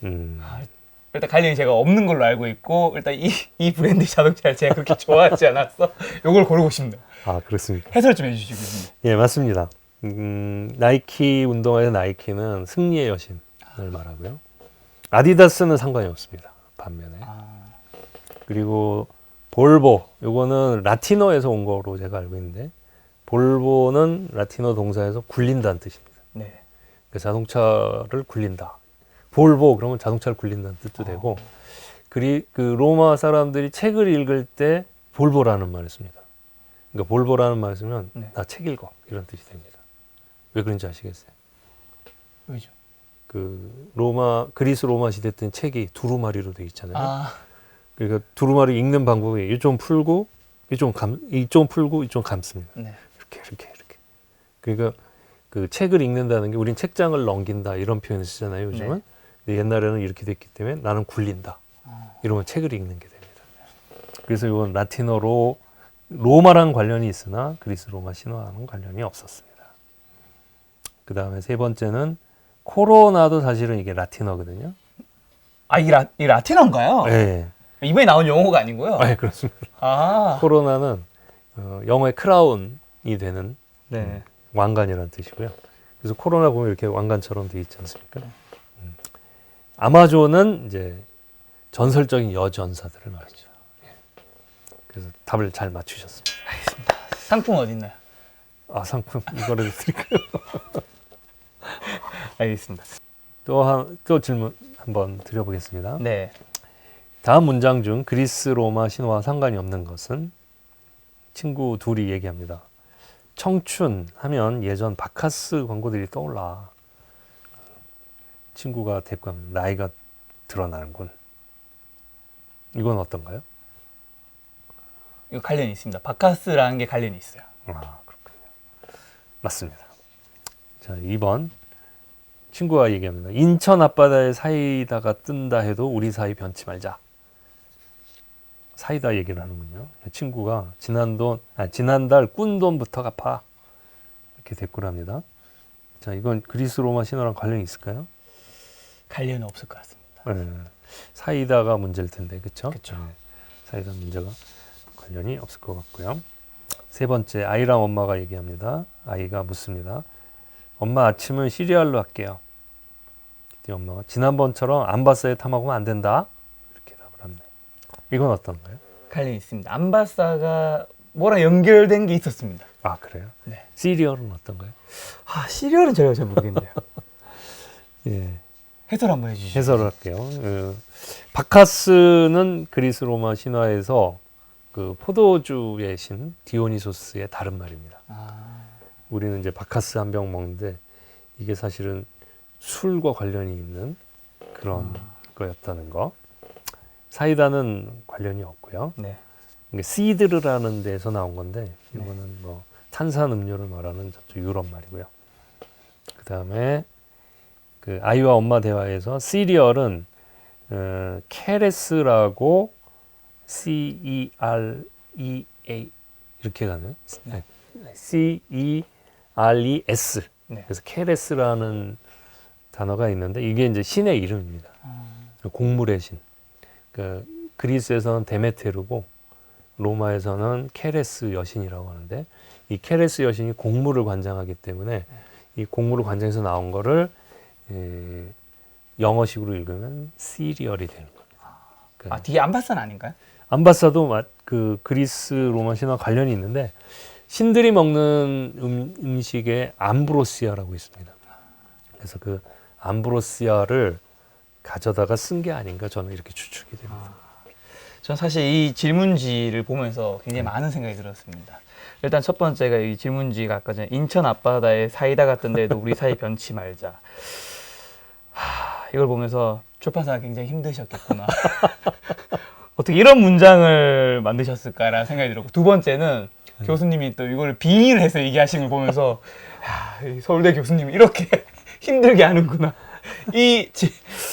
일단 관련이 제가 없는 걸로 알고 있고 일단 이 브랜드 자동차를 제가 그렇게 좋아하지 않아서 이걸 고르고 싶네요. 아, 그렇습니까? 해설 좀 해주시겠습니다. 예, 맞습니다. 나이키 운동화의 나이키는 승리의 여신을 말하고요. 아디다스는 상관이 없습니다. 반면에. 그리고 볼보, 요거는 라틴어에서 온 거로 제가 알고 있는데 볼보는 라틴어 동사에서 굴린다는 뜻입니다. 네. 그 자동차를 굴린다. 볼보 그러면 자동차를 굴린다는 뜻도 되고 그 로마 사람들이 책을 읽을 때 볼보라는 말을 씁니다. 그러니까 볼보라는 말을 쓰면 네. 나 책 읽어 이런 뜻이 됩니다. 왜 그런지 아시겠어요? 왜죠? 그리스 로마 시대 때는 책이 두루마리로 되어 있잖아요. 그러니까 두루마리 읽는 방법이 이쪽 풀고 이쪽 풀고 이쪽 감습니다. 네. 이렇게. 그러니까 그 책을 읽는다는 게 우린 책장을 넘긴다 이런 표현을 쓰잖아요. 요즘은. 네. 근데 옛날에는 이렇게 됐기 때문에 나는 굴린다. 이러면 책을 읽는 게 됩니다. 그래서 이건 라틴어로 로마랑 관련이 있으나 그리스 로마 신화와는 관련이 없었습니다. 그 다음에 세 번째는 코로나도 사실은 이게 라틴어거든요. 이 라틴어인가요? 네. 이번에 나온 용어가 아니고요. 네, 그렇습니다. 코로나는 영어의 크라운이 되는 네. 왕관이라는 뜻이고요. 그래서 코로나 보면 이렇게 왕관처럼 되어 있지 않습니까? 아마존은 이제 전설적인 여전사들을 말이죠. 예. 그래서 답을 잘 맞추셨습니다. 알겠습니다. 상품 어디 있나요? 상품 이거를 드릴까요? 알겠습니다. 또 질문 한번 드려보겠습니다. 네. 다음 문장 중 그리스 로마 신화와 상관이 없는 것은? 친구 둘이 얘기합니다. 청춘 하면 예전 바카스 광고들이 떠올라. 친구가 대꾸합니다. 나이가 드러나는군. 이건 어떤가요? 이거 관련이 있습니다. 바카스라는 게 관련이 있어요. 그렇군요. 맞습니다. 자, 2번. 친구가 얘기합니다. 인천 앞바다에 사이다가 뜬다 해도 우리 사이 변치 말자. 사이다 얘기를 하는군요. 친구가 지난달 꾼 돈부터 갚아. 이렇게 대꾸를 합니다. 자, 이건 그리스 로마 신화랑 관련이 있을까요? 관련은 없을 것 같습니다. 네. 사이다가 문제일 텐데, 그렇죠? 그쵸. 사이다 문제가 관련이 없을 것 같고요. 3번째, 아이랑 엄마가 얘기합니다. 아이가 묻습니다. 엄마 아침은 시리얼로 할게요. 그때 엄마가 지난번처럼 암바사에 타 먹으면 안 된다. 이렇게 답을 합니다. 이건 어떤가요? 관련이 있습니다. 암바사가 뭐랑 연결된 게 있었습니다. 아 그래요? 네. 시리얼은 어떤가요? 시리얼은 제가 잘 모르겠네요. 예, 해설 한번 해주시죠. 해설을 할게요. 바카스는 그리스 로마 신화에서 그 포도주의 신 디오니소스의 다른 말입니다. 우리는 이제 바카스 한 병 먹는데 이게 사실은 술과 관련이 있는 그런 거였다는 거. 사이다는 관련이 없고요. 네. 이게 시드르라는 데서 나온 건데 이거는 뭐 탄산 음료를 말하는 저쪽 유럽 말이고요. 그 다음에 그 아이와 엄마 대화에서 시리얼은 케레스라고 CEREA 이렇게 가네요. 네. CERES. 네. 그래서 케레스라는 단어가 있는데 이게 이제 신의 이름입니다. 곡물의 신. 그 그리스에서는 데메테르고 로마에서는 케레스 여신이라고 하는데 이 케레스 여신이 곡물을 관장하기 때문에 이 곡물을 관장해서 나온 거를 영어식으로 읽으면 시리얼이 되는 겁니다. 뒤에 암바사는 아닌가요? 암바사도 그 그리스 로마 신화 관련이 있는데 신들이 먹는 음식에 암브로시아라고 있습니다. 그래서 그 암브로시아를 가져다가 쓴 게 아닌가 저는 이렇게 추측이 됩니다. 전 사실 이 질문지를 보면서 굉장히 많은 생각이 들었습니다. 일단 첫 번째가 이 질문지가 아까 전에 인천 앞바다에 사이다 같은 데도 우리 사이 변치 말자. 이걸 보면서 출판사가 굉장히 힘드셨겠구나. 어떻게 이런 문장을 만드셨을까라는 생각이 들었고, 두 번째는 교수님이 또 이걸 빙의를 해서 얘기하시는 걸 보면서 이 서울대 교수님이 이렇게 힘들게 하는구나. 이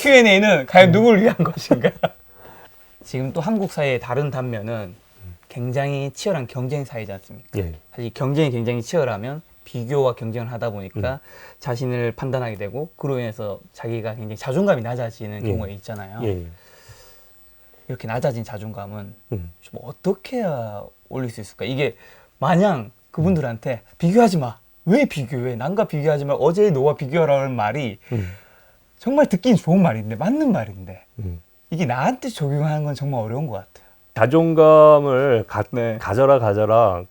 Q&A는 과연 누구를 위한 것인가? 지금 또 한국 사회의 다른 단면은 굉장히 치열한 경쟁 사회지 않습니까? 예. 사실 경쟁이 굉장히 치열하면 비교와 경쟁을 하다 보니까 자신을 판단하게 되고 그로 인해서 자기가 굉장히 자존감이 낮아지는 경우가 있잖아요. 예. 이렇게 낮아진 자존감은 좀 어떻게 해야 올릴 수 있을까? 이게 마냥 그분들한테 비교하지 마. 왜 비교해? 남과 비교하지 마. 어제의 너와 비교하라는 말이 정말 듣긴 좋은 말인데 맞는 말인데 이게 나한테 적용하는 건 정말 어려운 것 같아요. 자존감을 네. 가져라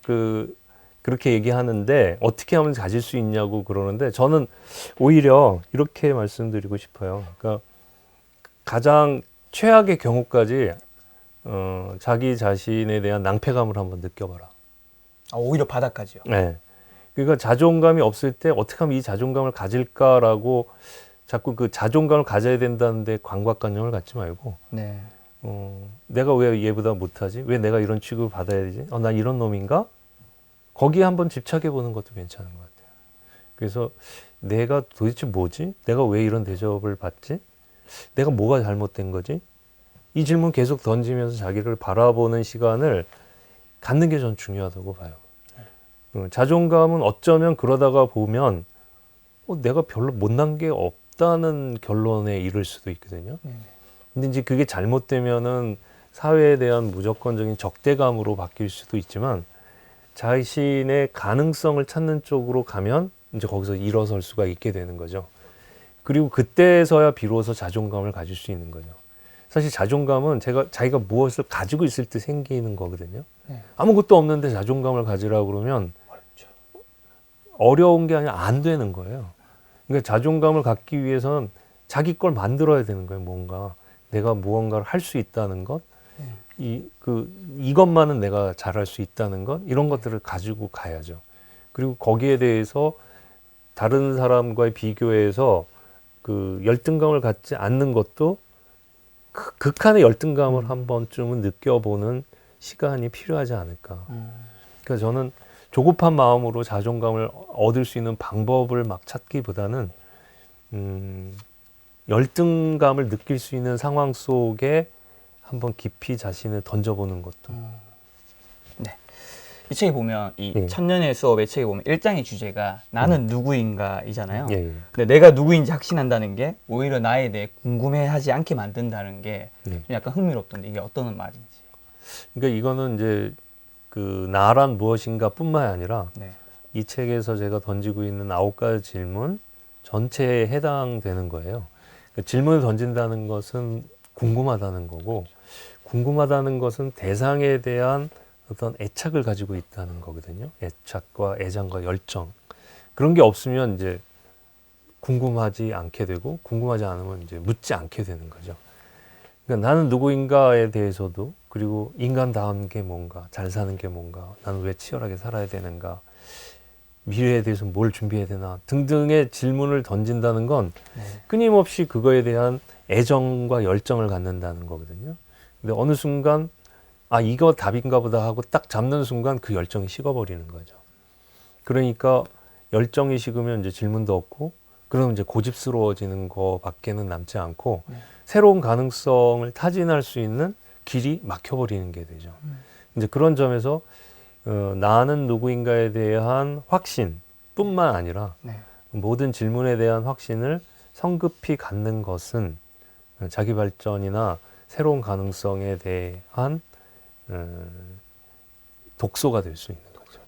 그렇게 얘기하는데 어떻게 하면 가질 수 있냐고 그러는데 저는 오히려 이렇게 말씀드리고 싶어요. 그러니까 가장 최악의 경우까지 자기 자신에 대한 낭패감을 한번 느껴봐라. 오히려 바닥까지요. 네. 그러니까 자존감이 없을 때 어떻게 하면 이 자존감을 가질까라고 자꾸 그 자존감을 가져야 된다는데 강박관념을 갖지 말고 네. 내가 왜 얘보다 못하지? 왜 내가 이런 취급을 받아야 되지? 나 이런 놈인가? 거기에 한번 집착해 보는 것도 괜찮은 것 같아요. 그래서 내가 도대체 뭐지? 내가 왜 이런 대접을 받지? 내가 뭐가 잘못된 거지? 이 질문 계속 던지면서 자기를 바라보는 시간을 갖는 게 전 중요하다고 봐요. 자존감은 어쩌면 그러다가 보면 내가 별로 못난 게 없다는 결론에 이를 수도 있거든요. 근데 이제 그게 잘못되면은 사회에 대한 무조건적인 적대감으로 바뀔 수도 있지만 자신의 가능성을 찾는 쪽으로 가면 이제 거기서 일어설 수가 있게 되는 거죠. 그리고 그때서야 비로소 자존감을 가질 수 있는 거죠. 사실 자존감은 자기가 무엇을 가지고 있을 때 생기는 거거든요. 아무것도 없는데 자존감을 가지라고 그러면 어려운 게 아니라 안 되는 거예요. 그러니까 자존감을 갖기 위해서는 자기 걸 만들어야 되는 거예요. 뭔가 내가 무언가를 할 수 있다는 것, 이것만은 내가 잘할 수 있다는 것, 이런 것들을 가지고 가야죠. 그리고 거기에 대해서 다른 사람과의 비교해서 그 열등감을 갖지 않는 것도 극한의 열등감을 한 번쯤은 느껴보는 시간이 필요하지 않을까. 그러니까 저는 조급한 마음으로 자존감을 얻을 수 있는 방법을 막 찾기보다는 열등감을 느낄 수 있는 상황 속에 한번 깊이 자신을 던져보는 것도. 네. 이 책에 보면 이 천년의 수업의 책에 보면 1장의 주제가 나는 누구인가이잖아요. 근데 내가 누구인지 확신한다는 게 오히려 나에 대해 궁금해하지 않게 만든다는 게 좀 약간 흥미롭던데 이게 어떤 말인지. 그러니까 이거는 이제 그 나란 무엇인가뿐만 아니라 이 책에서 제가 던지고 있는 9가지 질문 전체에 해당되는 거예요. 그러니까 질문을 던진다는 것은 궁금하다는 거고, 궁금하다는 것은 대상에 대한 어떤 애착을 가지고 있다는 거거든요. 애착과 애정과 열정. 그런 게 없으면 이제 궁금하지 않게 되고, 궁금하지 않으면 이제 묻지 않게 되는 거죠. 그러니까 나는 누구인가에 대해서도, 그리고 인간다운 게 뭔가, 잘 사는 게 뭔가, 나는 왜 치열하게 살아야 되는가, 미래에 대해서 뭘 준비해야 되나 등등의 질문을 던진다는 건 네. 끊임없이 그거에 대한 애정과 열정을 갖는다는 거거든요. 근데 어느 순간 아 이거 답인가 보다 하고 딱 잡는 순간 그 열정이 식어버리는 거죠. 그러니까 열정이 식으면 이제 질문도 없고, 그럼 이제 고집스러워지는 거밖에는 남지 않고 새로운 가능성을 타진할 수 있는 길이 막혀버리는 게 되죠. 이제 그런 점에서 나는 누구인가에 대한 확신뿐만 아니라 네. 모든 질문에 대한 확신을 성급히 갖는 것은 자기 발전이나 새로운 가능성에 대한 독소가 될 수 있는 거죠.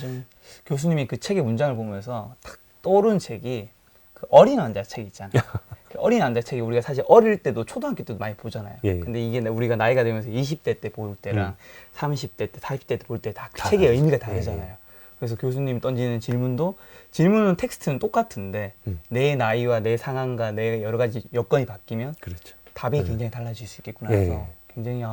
좀 교수님이 그 책의 문장을 보면서 딱 떠오른 책이 그 어린 왕자 책 있잖아요. 그 어린 왕자 책이 우리가 사실 어릴 때도 초등학교 때도 많이 보잖아요. 예, 예. 근데 이게 우리가 나이가 들면서 20대 때 볼 때랑 30대 때, 40대 때 볼 때 다 다 책의 다르죠. 의미가 예, 다르잖아요. 예. 그래서 교수님이 던지는 질문은 텍스트는 똑같은데 내 나이와 내 상황과 내 여러 가지 여건이 바뀌면 그렇죠. 답이 굉장히 달라질 수 있겠구나 예, 해서 예. 굉장히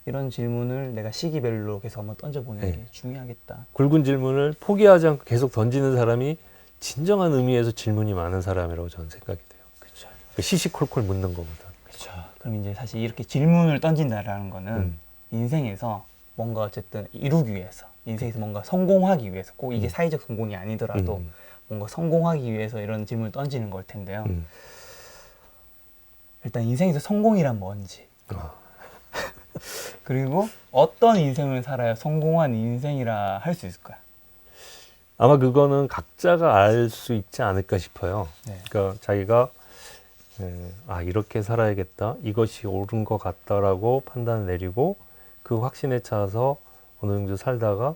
이런 질문을 내가 시기별로 계속 한번 던져보는 예. 게 중요하겠다. 굵은 질문을 포기하지 않고 계속 던지는 사람이 진정한 의미에서 질문이 많은 사람이라고 저는 생각이 돼요. 그렇죠. 시시콜콜 묻는 것보다. 그렇죠. 그럼 이제 사실 이렇게 질문을 던진다라는 거는 음. 인생에서 뭔가 어쨌든 이루기 위해서, 인생에서 뭔가 성공하기 위해서, 꼭 이게 사회적 성공이 아니더라도 뭔가 성공하기 위해서 이런 질문을 던지는 걸 텐데요. 일단 인생에서 성공이란 뭔지, 그리고 어떤 인생을 살아야 성공한 인생이라 할 수 있을까요? 아마 그거는 각자가 알 수 있지 않을까 싶어요. 네. 그러니까 자기가 이렇게 살아야겠다, 이것이 옳은 것 같다라고 판단을 내리고 그 확신에 차서 어느 정도 살다가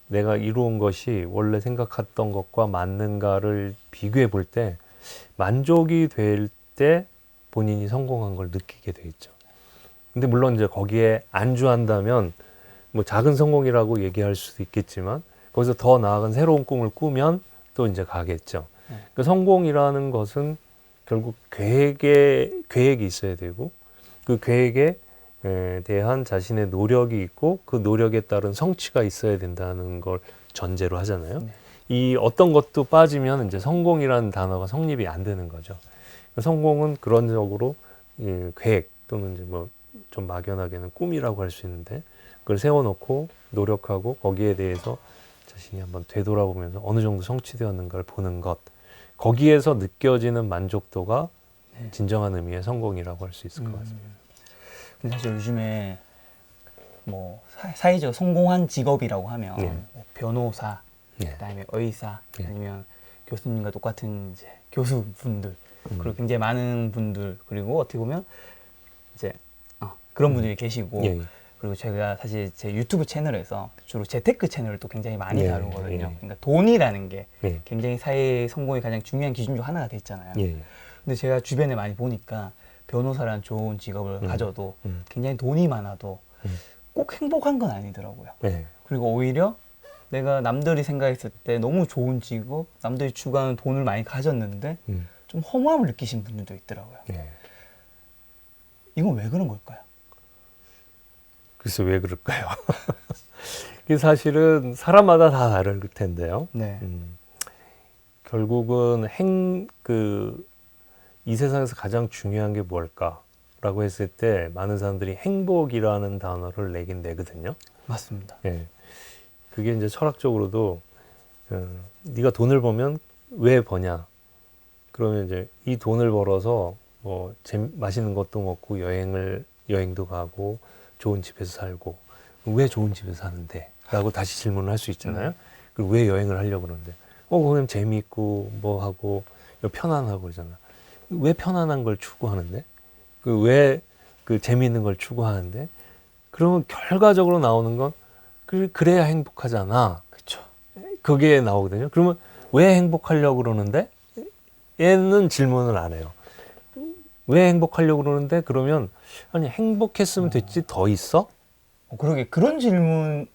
내가 이루은 것이 원래 생각했던 것과 맞는가를 비교해 볼 때 만족이 될 때 본인이 성공한 걸 느끼게 되겠죠. 근데 물론 이제 거기에 안주한다면 뭐 작은 성공이라고 얘기할 수도 있겠지만 거기서 더 나아간 새로운 꿈을 꾸면 또 이제 가겠죠. 그 성공이라는 것은 결국 계획이 있어야 되고 그 계획에 대한 자신의 노력이 있고 그 노력에 따른 성취가 있어야 된다는 걸 전제로 하잖아요. 네. 이 어떤 것도 빠지면 이제 성공이라는 단어가 성립이 안 되는 거죠. 성공은 그런적으로 계획 또는 이제 뭐 좀 막연하게는 꿈이라고 할 수 있는데 그걸 세워놓고 노력하고 거기에 대해서 자신이 한번 되돌아보면서 어느 정도 성취되었는가를 보는 것, 거기에서 느껴지는 만족도가 진정한 의미의 성공이라고 할 수 있을 것 같습니다. 근데 사실 요즘에 뭐 사회적 성공한 직업이라고 하면 뭐 변호사, 그다음에 의사, 아니면 교수님과 똑같은 이제 교수분들, 그리고 굉장히 많은 분들, 그리고 어떻게 보면 이제 그런 분들이 계시고, 그리고 제가 사실 제 유튜브 채널에서 주로 재테크 채널을 또 굉장히 많이 다루거든요. 그러니까 돈이라는 게 굉장히 사회 성공의 가장 중요한 기준 중 하나가 됐잖아요. 근데 제가 주변에 많이 보니까 변호사라는 좋은 직업을 가져도 굉장히 돈이 많아도 꼭 행복한 건 아니더라고요. 그리고 오히려 내가 남들이 생각했을 때 너무 좋은 직업, 남들이 추구하는 돈을 많이 가졌는데 좀 허무함을 느끼신 분들도 있더라고요. 이건 왜 그런 걸까요? 글쎄 왜 그럴까요? 이게 사실은 사람마다 다 다를 텐데요. 네. 결국은 이 세상에서 가장 중요한 게 뭘까라고 했을 때 많은 사람들이 행복이라는 단어를 내긴 내거든요. 맞습니다. 그게 이제 철학적으로도 네가 돈을 벌면 왜 버냐? 그러면 이제 이 돈을 벌어서 뭐 맛있는 것도 먹고 여행도 가고 좋은 집에서 살고, 왜 좋은 집에서 사는데? 라고 다시 질문을 할 수 있잖아요. 그리고 왜 여행을 하려고 그러는데? 그냥 재미있고 뭐 하고 편안하고 그러잖아. 왜 편안한 걸 추구하는데? 왜 재미있는 걸 추구하는데? 그러면 결과적으로 나오는 건 그래야 행복하잖아. 그렇죠. 그게 나오거든요. 그러면 왜 행복하려고 그러는데? 얘는 질문을 안 해요. 왜 행복하려고 그러는데? 그러면 아니 행복했으면 됐지 더 있어? 그러게 그런 질문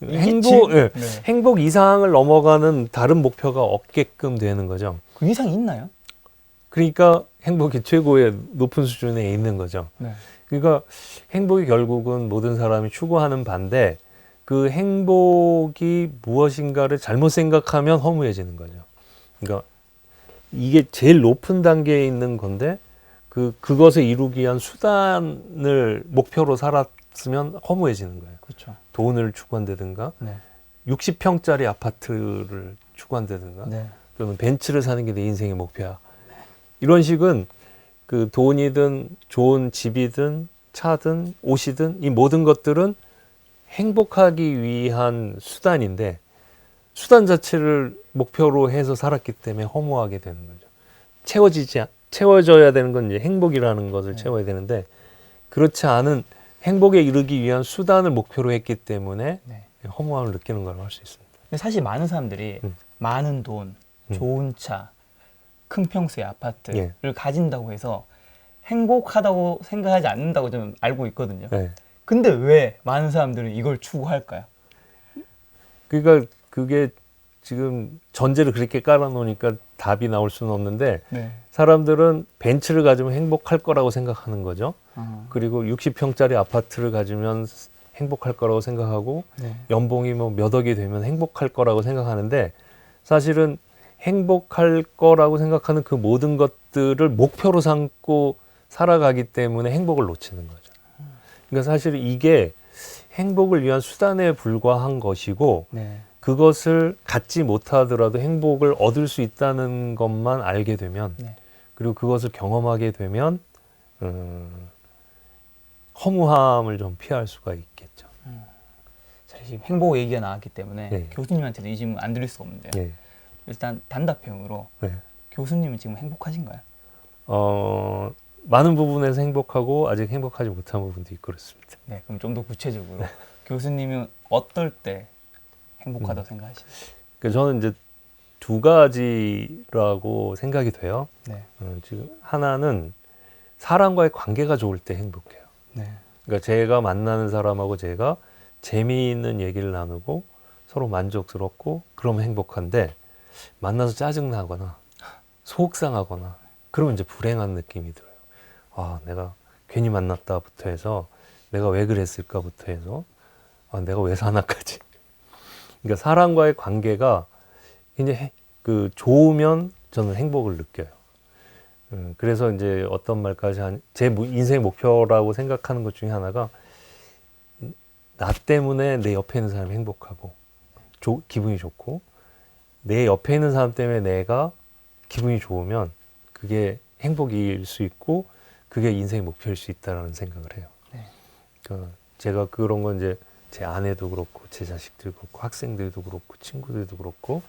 이게 행복, 예, 네. 행복 이상을 넘어가는 다른 목표가 없게끔 되는 거죠. 그 이상이 있나요? 그러니까 행복이 최고의 높은 수준에 있는 거죠. 네. 그러니까 행복이 결국은 모든 사람이 추구하는 바인데 그 행복이 무엇인가를 잘못 생각하면 허무해지는 거죠. 그러니까 이게 제일 높은 단계에 있는 건데 그것을 이루기 위한 수단을 목표로 살았으면 허무해지는 거예요. 그렇죠. 돈을 추구한다든가 네. 60평짜리 아파트를 추구한다든가 네. 또는 벤츠를 사는 게 내 인생의 목표야. 이런 식은 그 돈이든 좋은 집이든 차든 옷이든 이 모든 것들은 행복하기 위한 수단인데 수단 자체를 목표로 해서 살았기 때문에 허무하게 되는 거죠. 채워져야 되는 건 이제 행복이라는 것을 네. 채워야 되는데 그렇지 않은 행복에 이르기 위한 수단을 목표로 했기 때문에 네. 허무함을 느끼는 걸 할 수 있습니다. 근데 사실 많은 사람들이 많은 돈, 좋은 차, 큰 평수의 아파트를 예. 가진다고 해서 행복하다고 생각하지 않는다고 좀 알고 있거든요. 네. 근데 왜 많은 사람들은 이걸 추구할까요? 그러니까 그게 지금 전제를 그렇게 깔아놓으니까 답이 나올 수는 없는데 네. 사람들은 벤츠를 가지면 행복할 거라고 생각하는 거죠. 아, 그리고 60평짜리 아파트를 가지면 행복할 거라고 생각하고 네. 연봉이 뭐 몇 억이 되면 행복할 거라고 생각하는데 사실은 행복할 거라고 생각하는 그 모든 것들을 목표로 삼고 살아가기 때문에 행복을 놓치는 거죠. 그러니까 사실 이게 행복을 위한 수단에 불과한 것이고 네. 그것을 갖지 못하더라도 행복을 얻을 수 있다는 것만 알게 되면 네. 그리고 그것을 경험하게 되면 허무함을 좀 피할 수가 있겠죠. 사실 지금 행복 얘기가 나왔기 때문에 네. 교수님한테도 이 질문 안 드릴 수가 없는데요. 예. 일단 단답형으로 네. 교수님은 지금 행복하신가요? 많은 부분에서 행복하고 아직 행복하지 못한 부분도 있고 그렇습니다. 네, 그럼 좀 더 구체적으로 교수님은 어떨 때 행복하다고 생각하시나요? 그러니까 저는 이제 두 가지라고 생각이 돼요. 네, 지금 하나는 사람과의 관계가 좋을 때 행복해요. 네, 그러니까 제가 만나는 사람하고 제가 재미있는 얘기를 나누고 서로 만족스럽고 그러면 행복한데 만나서 짜증나거나 속상하거나 그러면 이제 불행한 느낌이 들어요. 아, 내가 괜히 만났다부터 해서 내가 왜 그랬을까부터 해서 아, 내가 왜 사나까지. 그러니까 사람과의 관계가 이제 그 좋으면 저는 행복을 느껴요. 그래서 이제 어떤 말까지 제 인생의 목표라고 생각하는 것 중에 하나가 나 때문에 내 옆에 있는 사람이 행복하고 기분이 좋고 내 옆에 있는 사람 때문에 내가 기분이 좋으면 그게 행복일 수 있고 그게 인생의 목표일 수 있다라는 생각을 해요. 네. 그러니까 제가 그런 건 이제 제 아내도 그렇고 제 자식들도 그렇고 학생들도 그렇고 친구들도 그렇고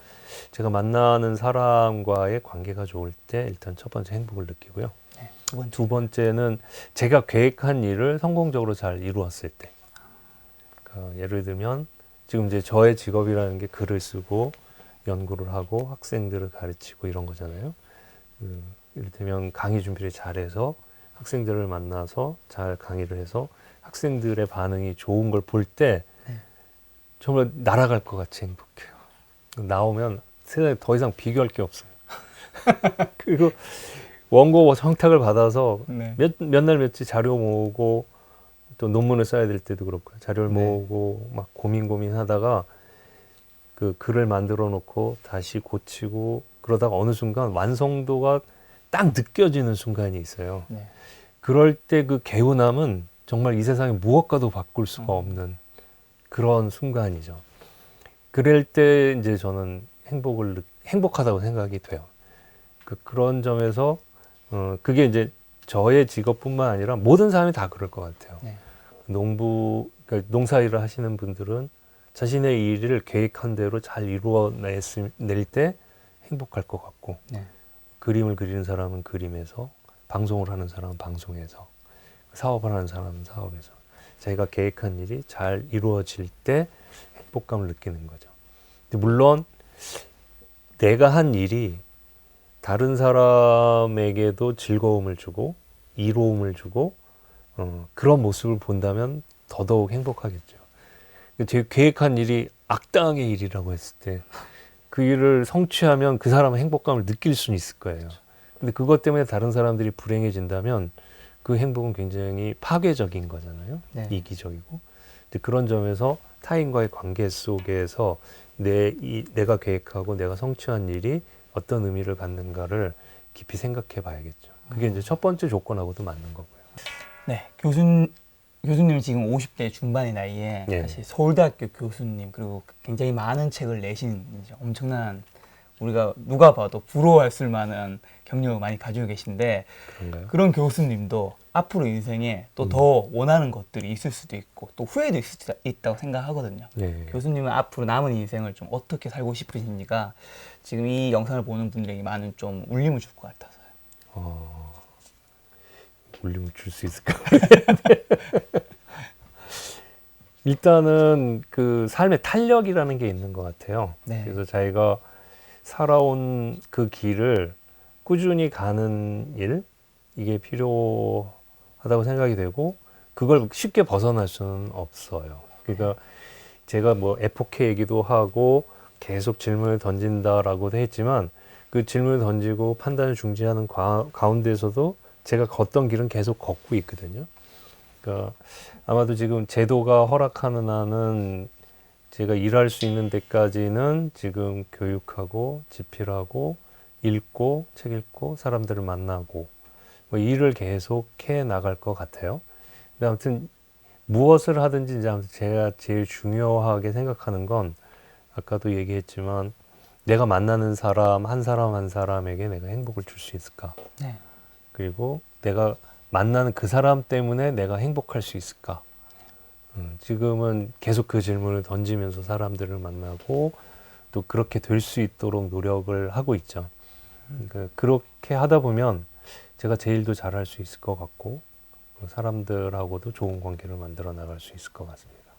제가 만나는 사람과의 관계가 좋을 때 일단 첫 번째 행복을 느끼고요. 네. 두 번째는 제가 계획한 일을 성공적으로 잘 이루었을 때. 그러니까 예를 들면 지금 이제 저의 직업이라는 게 글을 쓰고 연구를 하고 학생들을 가르치고 이런 거잖아요. 이를테면 강의 준비를 잘해서 학생들을 만나서 잘 강의를 해서 학생들의 반응이 좋은 걸 볼 때 정말 날아갈 것 같이 행복해요. 나오면 세상에 더 이상 비교할 게 없어요. 그리고 원고 청탁을 받아서 네. 몇 날 며칠 자료 모으고 또 논문을 써야 될 때도 그렇고 자료를 네. 모으고 막 고민하다가 그 글을 만들어 놓고 다시 고치고 그러다가 어느 순간 완성도가 딱 느껴지는 순간이 있어요. 네. 그럴 때 그 개운함은 정말 이 세상에 무엇과도 바꿀 수가 없는 그런 순간이죠. 그럴 때 이제 저는 행복하다고 생각이 돼요. 그런 점에서 그게 이제 저의 직업뿐만 아니라 모든 사람이 다 그럴 것 같아요. 네. 그러니까 농사일을 하시는 분들은 자신의 일을 계획한 대로 잘 이루어낼 때 행복할 것 같고 네. 그림을 그리는 사람은 그림에서 방송을 하는 사람은 방송에서 사업을 하는 사람은 사업에서 자기가 계획한 일이 잘 이루어질 때 행복감을 느끼는 거죠. 근데 물론 내가 한 일이 다른 사람에게도 즐거움을 주고 이로움을 주고 그런 모습을 본다면 더더욱 행복하겠죠. 제가 계획한 일이 악당의 일이라고 했을 때 그 일을 성취하면 그 사람은 행복감을 느낄 수는 있을 거예요. 근데 그것 때문에 다른 사람들이 불행해진다면 그 행복은 굉장히 파괴적인 거잖아요. 네. 이기적이고. 이제 그런 점에서 타인과의 관계 속에서 내가 계획하고 내가 성취한 일이 어떤 의미를 갖는가를 깊이 생각해 봐야겠죠. 그게 이제 첫 번째 조건하고도 맞는 거고요. 네, 교수님 지금 50대 중반의 나이에 예. 사실 서울대학교 교수님 그리고 굉장히 많은 책을 내신 이제 엄청난 우리가 누가 봐도 부러워할 만한 경력을 많이 가지고 계신데 그런가요? 그런 교수님도 앞으로 인생에 또 더 원하는 것들이 있을 수도 있고 또 후회도 있을 수도 있다고 생각하거든요. 예. 교수님은 앞으로 남은 인생을 좀 어떻게 살고 싶으신지가 지금 이 영상을 보는 분들에게 많은 좀 울림을 줄 것 같아서요. 울림을 줄 수 있을까? 일단은 그 삶의 탄력이라는 게 있는 것 같아요. 네. 그래서 자기가 살아온 그 길을 꾸준히 가는 일, 이게 필요하다고 생각이 되고, 그걸 쉽게 벗어날 수는 없어요. 그러니까 제가 뭐 에포케 얘기도 하고 계속 질문을 던진다라고도 했지만, 그 질문을 던지고 판단을 중지하는 가운데서도 제가 걷던 길은 계속 걷고 있거든요. 그러니까 아마도 지금 제도가 허락하는 한은 제가 일할 수 있는 데까지는 지금 교육하고 집필하고 읽고 책 읽고 사람들을 만나고 뭐 일을 계속 해 나갈 것 같아요. 근데 아무튼 무엇을 하든지 이제 아무튼 제가 제일 중요하게 생각하는 건 아까도 얘기했지만 내가 만나는 사람 한 사람에게 내가 행복을 줄 수 있을까? 네. 그리고 내가 만나는 그 사람 때문에 내가 행복할 수 있을까? 지금은 계속 그 질문을 던지면서 사람들을 만나고 또 그렇게 될 수 있도록 노력을 하고 있죠. 그러니까 그렇게 하다 보면 제가 제 일도 잘할 수 있을 것 같고 사람들하고도 좋은 관계를 만들어 나갈 수 있을 것 같습니다.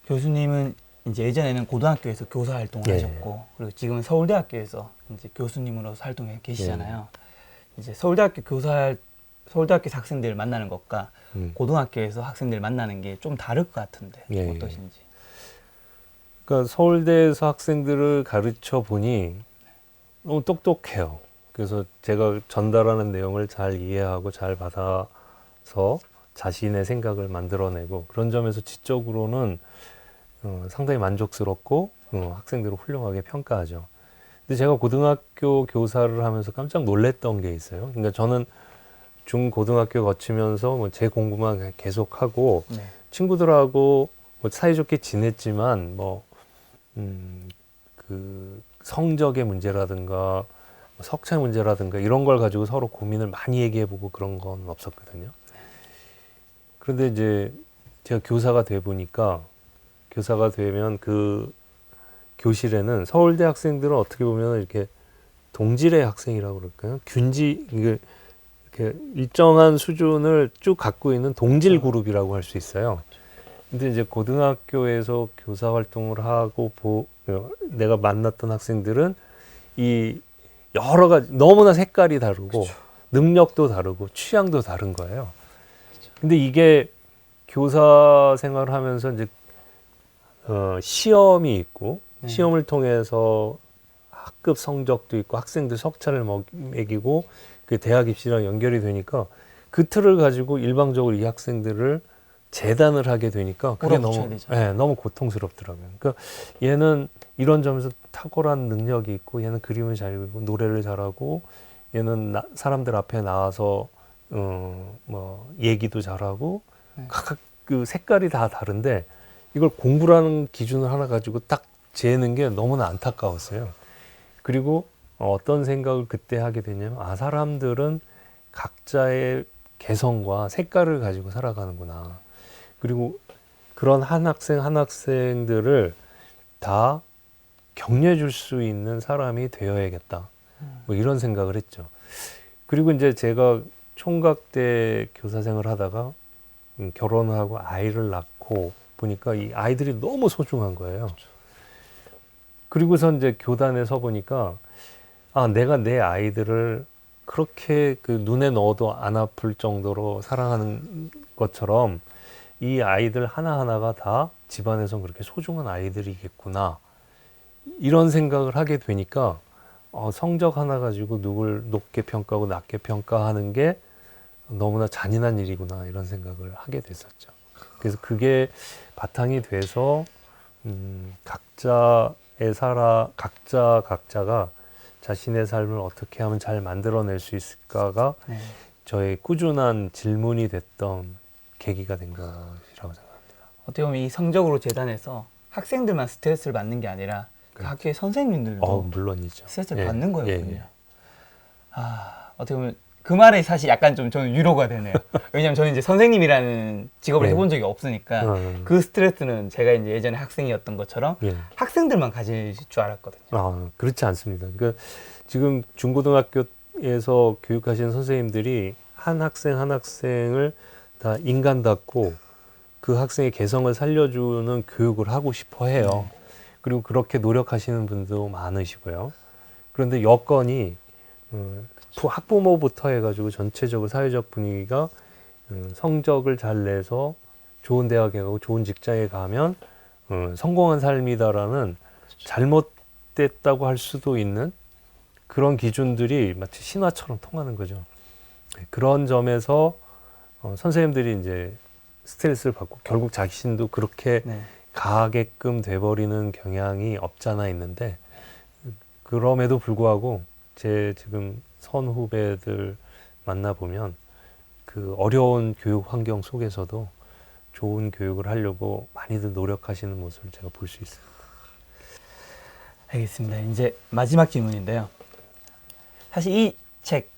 교수님은 이제 예전에는 고등학교에서 교사 활동을 예. 하셨고 그리고 지금은 서울대학교에서 이제 교수님으로서 활동해 계시잖아요. 이제 서울대학교 학생들을 만나는 것과 고등학교에서 학생들을 만나는 게 좀 다를 것 같은데 예. 어떠신지? 그러니까 서울대에서 학생들을 가르쳐 보니 너무 똑똑해요. 그래서 제가 전달하는 내용을 잘 이해하고 잘 받아서 자신의 생각을 만들어내고 그런 점에서 지적으로는 상당히 만족스럽고 학생들을 훌륭하게 평가하죠. 근데 제가 고등학교 교사를 하면서 깜짝 놀랐던 게 있어요. 그러니까 저는 중고등학교 거치면서 뭐 제 공부만 계속하고 네. 친구들하고 뭐 사이좋게 지냈지만 그 성적의 문제라든가 석차 문제라든가 이런 걸 가지고 서로 고민을 많이 얘기해보고 그런 건 없었거든요. 그런데 이제 제가 교사가 돼 보니까 교사가 되면 그 교실에는 서울대 학생들은 어떻게 보면 이렇게 동질의 학생이라고 그럴까요? 이게 이렇게 일정한 수준을 쭉 갖고 있는 동질 그룹이라고 할 수 있어요. 근데 이제 고등학교에서 교사 활동을 하고 내가 만났던 학생들은 이 여러 가지 너무나 색깔이 다르고 그쵸. 능력도 다르고 취향도 다른 거예요. 근데 이게 교사 생활을 하면서 이제 시험이 있고 시험을 통해서 학급 성적도 있고 학생들 석차를 매기고 그 대학 입시랑 연결이 되니까 그 틀을 가지고 일방적으로 이 학생들을 재단을 하게 되니까 그게 너무 고통스럽더라고요. 그러니까 얘는 이런 점에서 탁월한 능력이 있고 얘는 그림을 잘 그리고 노래를 잘하고 얘는 사람들 앞에 나와서 뭐 얘기도 잘하고 각각 그 색깔이 다 다른데 이걸 공부라는 기준을 하나 가지고 딱 재는 게 너무나 안타까웠어요. 그리고 어떤 생각을 그때 하게 되냐면 사람들은 각자의 개성과 색깔을 가지고 살아가는구나. 그리고 그런 한 학생들을 다 격려해 줄 수 있는 사람이 되어야겠다. 뭐 이런 생각을 했죠. 그리고 이제 제가 총각 때 교사 생활을 하다가 결혼을 하고 아이를 낳고 보니까 이 아이들이 너무 소중한 거예요. 그리고서 이제 교단에 서 보니까 아, 내가 내 아이들을 그렇게 그 눈에 넣어도 안 아플 정도로 사랑하는 것처럼 이 아이들 하나하나가 다 집안에선 그렇게 소중한 아이들이겠구나. 이런 생각을 하게 되니까 성적 하나 가지고 누굴 높게 평가하고 낮게 평가하는 게 너무나 잔인한 일이구나 이런 생각을 하게 됐었죠. 그래서 그게 바탕이 돼서 각자가 자신의 삶을 어떻게 하면 잘 만들어낼 수 있을까가 네. 저의 꾸준한 질문이 됐던 계기가 된 것이라고 생각합니다. 어떻게 보면 이 성적으로 재단해서 학생들만 스트레스를 받는 게 아니라 그 그렇죠. 학교의 선생님들도 물론이죠. 스트레스를 예, 받는 거였군요. 예, 예. 어떻게 보면 그 말에 사실 약간 좀 저는 위로가 되네요. 왜냐하면 저는 이제 선생님이라는 직업을 예. 해본 적이 없으니까 그 스트레스는 제가 이제 예전에 학생이었던 것처럼 예. 학생들만 가질 줄 알았거든요. 그렇지 않습니다. 그러니까 지금 중고등학교에서 교육하시는 선생님들이 한 학생을 다 인간답고 그 학생의 개성을 살려주는 교육을 하고 싶어 해요. 그리고 그렇게 노력하시는 분도 많으시고요. 그런데 여건이 학부모부터 해가지고 전체적으로 사회적 분위기가 성적을 잘 내서 좋은 대학에 가고 좋은 직장에 가면 성공한 삶이다라는 잘못됐다고 할 수도 있는 그런 기준들이 마치 신화처럼 통하는 거죠. 그런 점에서 선생님들이 이제 스트레스를 받고 결국 자신도 그렇게 네. 가게끔 돼버리는 경향이 없잖아 있는데 그럼에도 불구하고 제 지금 선후배들 만나보면 그 어려운 교육 환경 속에서도 좋은 교육을 하려고 많이들 노력하시는 모습을 제가 볼 수 있습니다. 알겠습니다. 이제 마지막 질문인데요. 사실 이 책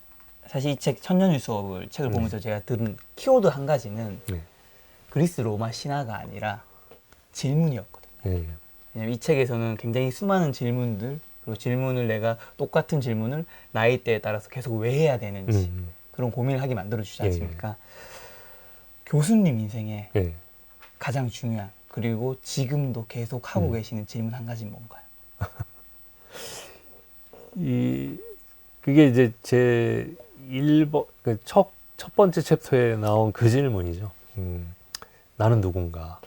천년일 수업을 책을 보면서 제가 들은 키워드 한 가지는 네. 그리스 로마 신화가 아니라 질문이었거든요. 예, 예. 왜냐면 이 책에서는 굉장히 수많은 질문들, 그리고 질문을 내가 똑같은 질문을 나이대에 따라서 계속 왜 해야 되는지 그런 고민을 하게 만들어주지 않습니까? 교수님 인생에 예. 가장 중요한, 그리고 지금도 계속 하고 계시는 질문 한 가지는 뭔가요? 그게 이제 제 1번, 첫 번째 챕터에 나온 그 질문이죠. 나는 누군가.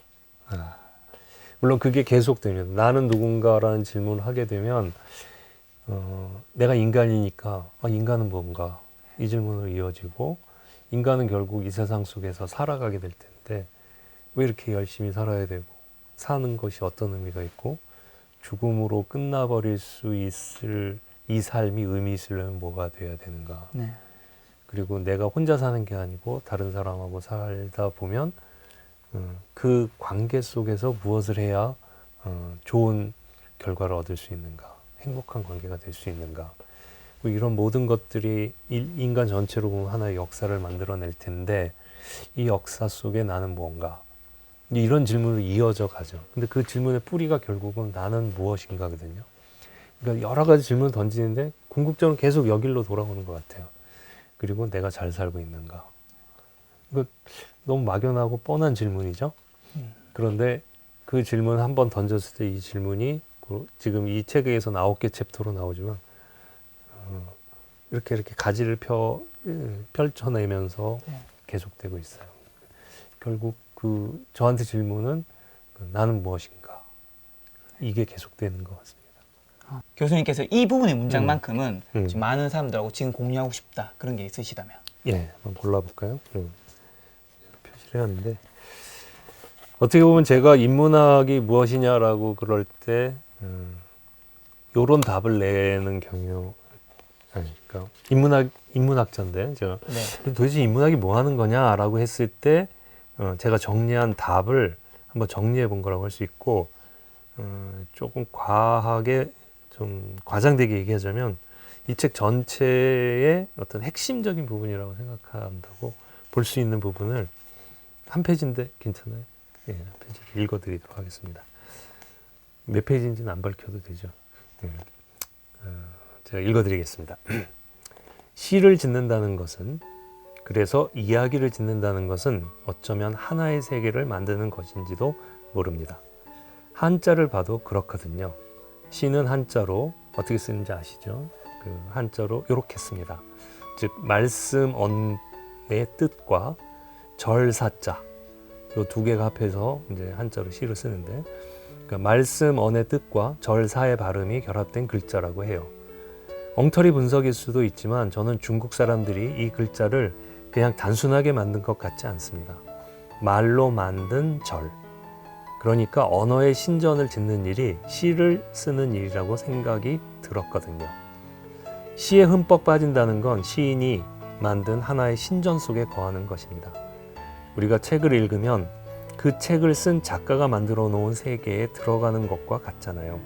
물론 그게 계속되면, 나는 누군가라는 질문을 하게 되면, 내가 인간이니까, 인간은 뭔가? 이 질문으로 이어지고, 인간은 결국 이 세상 속에서 살아가게 될 텐데, 왜 이렇게 열심히 살아야 되고, 사는 것이 어떤 의미가 있고, 죽음으로 끝나버릴 수 있을 이 삶이 의미 있으려면 뭐가 돼야 되는가. 네. 그리고 내가 혼자 사는 게 아니고 다른 사람하고 살다 보면 그 관계 속에서 무엇을 해야 좋은 결과를 얻을 수 있는가, 행복한 관계가 될 수 있는가. 이런 모든 것들이 인간 전체로 보면 하나의 역사를 만들어낼 텐데 이 역사 속에 나는 뭔가. 이런 질문으로 이어져 가죠. 근데 그 질문의 뿌리가 결국은 나는 무엇인가거든요. 그러니까 여러 가지 질문을 던지는데 궁극적으로 계속 여길로 돌아오는 것 같아요. 그리고 내가 잘 살고 있는가. 이거 너무 막연하고 뻔한 질문이죠. 그런데 그 질문 한 번 던졌을 때 이 질문이 지금 이 책에서 9개 챕터로 나오지만 이렇게 가지를 펼쳐내면서 계속되고 있어요. 결국 저한테 질문은 나는 무엇인가. 이게 계속되는 것 같습니다. 교수님께서 이 부분의 문장만큼은 음. 좀 많은 사람들하고 지금 공유하고 싶다, 그런 게 있으시다면? 예, 한번 골라볼까요? 표시를 해야 하는데 어떻게 보면 제가 인문학이 무엇이냐라고 그럴 때 요런 답을 내는 경우, 그러니까 인문학자인데 제가 네. 도대체 인문학이 뭐 하는 거냐라고 했을 때 제가 정리한 답을 한번 정리해 본 거라고 할 수 있고, 조금 과하게 좀 과장되게 얘기하자면 이 책 전체의 어떤 핵심적인 부분이라고 생각한다고 볼 수 있는 부분을 한 페이지인데 괜찮아요? 예, 한 페이지를 읽어드리도록 하겠습니다. 몇 페이지인지는 안 밝혀도 되죠. 제가 읽어드리겠습니다. 시를 짓는다는 것은, 그래서 이야기를 짓는다는 것은 어쩌면 하나의 세계를 만드는 것인지도 모릅니다. 한자를 봐도 그렇거든요. 시는 한자로 어떻게 쓰는지 아시죠? 그 한자로 이렇게 씁니다. 즉 말씀 언의 뜻과 절사자 이 두 개가 합해서 이제 한자로 시를 쓰는데, 그러니까 말씀 언의 뜻과 절사의 발음이 결합된 글자라고 해요. 엉터리 분석일 수도 있지만 저는 중국 사람들이 이 글자를 그냥 단순하게 만든 것 같지 않습니다. 말로 만든 절, 그러니까 언어의 신전을 짓는 일이 시를 쓰는 일이라고 생각이 들었거든요. 시에 흠뻑 빠진다는 건 시인이 만든 하나의 신전 속에 거하는 것입니다. 우리가 책을 읽으면 그 책을 쓴 작가가 만들어 놓은 세계에 들어가는 것과 같잖아요.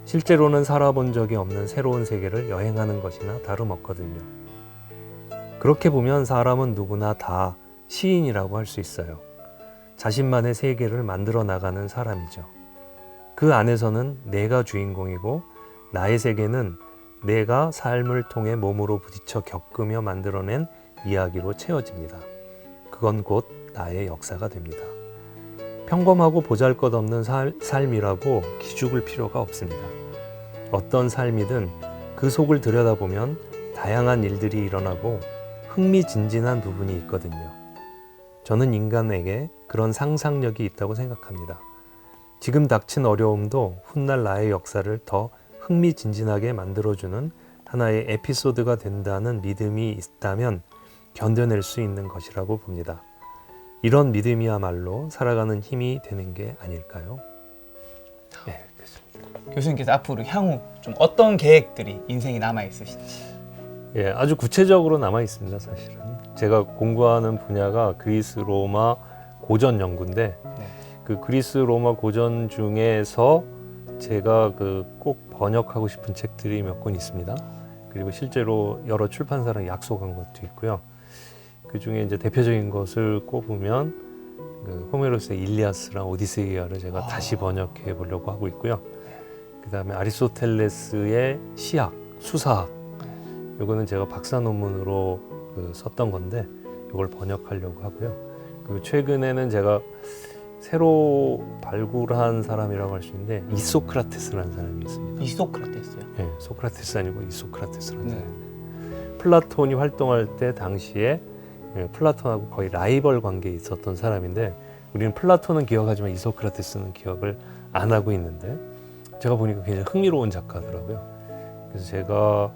실제로는 살아본 적이 없는 새로운 세계를 여행하는 것이나 다름없거든요. 그렇게 보면 사람은 누구나 다 시인이라고 할 수 있어요. 자신만의 세계를 만들어 나가는 사람이죠. 그 안에서는 내가 주인공이고 나의 세계는 내가 삶을 통해 몸으로 부딪혀 겪으며 만들어낸 이야기로 채워집니다. 그건 곧 나의 역사가 됩니다. 평범하고 보잘것없는 삶이라고 기죽을 필요가 없습니다. 어떤 삶이든 그 속을 들여다보면 다양한 일들이 일어나고 흥미진진한 부분이 있거든요. 저는 인간에게 그런 상상력이 있다고 생각합니다. 지금 닥친 어려움도 훗날 나의 역사를 더 흥미진진하게 만들어주는 하나의 에피소드가 된다는 믿음이 있다면 견뎌낼 수 있는 것이라고 봅니다. 이런 믿음이야말로 살아가는 힘이 되는 게 아닐까요? 네, 그렇습니다. 교수님께서 앞으로 향후 좀 어떤 계획들이 인생에 남아 있으신지. 예, 아주 구체적으로 남아 있습니다. 사실은 제가 공부하는 분야가 그리스 로마 고전 연구인데, 네. 그 그리스 로마 고전 중에서 제가 그 꼭 번역하고 싶은 책들이 몇 권 있습니다. 그리고 실제로 여러 출판사랑 약속한 것도 있고요. 그 중에 이제 대표적인 것을 꼽으면 그 호메로스의 일리아스랑 오디세이아를 제가 다시 번역해 보려고 하고 있고요. 그 다음에 아리스토텔레스의 시학, 수사학, 이거는 제가 박사 논문으로 썼던 건데 이걸 번역하려고 하고요. 그 최근에는 제가 새로 발굴한 사람이라고 할 수 있는데 이소크라테스라는 사람이 있습니다. 이소크라테스요? 네, 소크라테스 아니고 이소크라테스라는 네. 사람인데, 플라톤이 활동할 때 당시에 플라톤하고 거의 라이벌 관계에 있었던 사람인데, 우리는 플라톤은 기억하지만 이소크라테스는 기억을 안 하고 있는데, 제가 보니까 굉장히 흥미로운 작가더라고요. 그래서 제가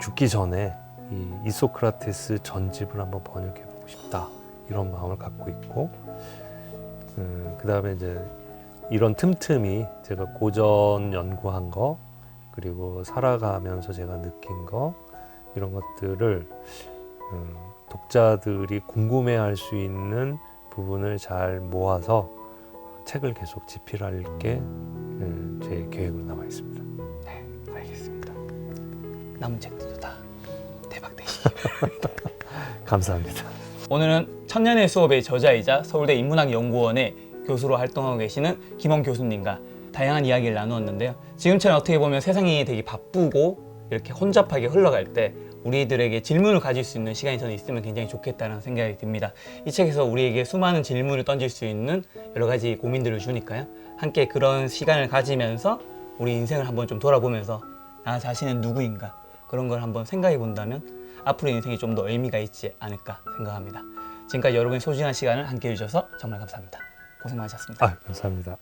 죽기 전에 이 이소크라테스 전집을 한번 번역해 보고 싶다, 이런 마음을 갖고 있고, 그 다음에 이제 이런 틈틈이 제가 고전 연구한 거, 그리고 살아가면서 제가 느낀 거, 이런 것들을 독자들이 궁금해할 수 있는 부분을 잘 모아서 책을 계속 집필할 게 제 계획으로 남아 있습니다. 네, 알겠습니다. 남은 책들도 다 대박 되시길. 감사합니다. 오늘은 천년의 수업의 저자이자 서울대 인문학연구원의 교수로 활동하고 계시는 김원 교수님과 다양한 이야기를 나누었는데요. 지금처럼 어떻게 보면 세상이 되게 바쁘고 이렇게 혼잡하게 흘러갈 때 우리들에게 질문을 가질 수 있는 시간이 저는 있으면 굉장히 좋겠다는 생각이 듭니다. 이 책에서 우리에게 수많은 질문을 던질 수 있는 여러 가지 고민들을 주니까요. 함께 그런 시간을 가지면서 우리 인생을 한번 좀 돌아보면서 나 자신은 누구인가, 그런 걸 한번 생각해 본다면 앞으로 인생이 좀 더 의미가 있지 않을까 생각합니다. 지금까지 여러분의 소중한 시간을 함께 해주셔서 정말 감사합니다. 고생 많으셨습니다. 감사합니다.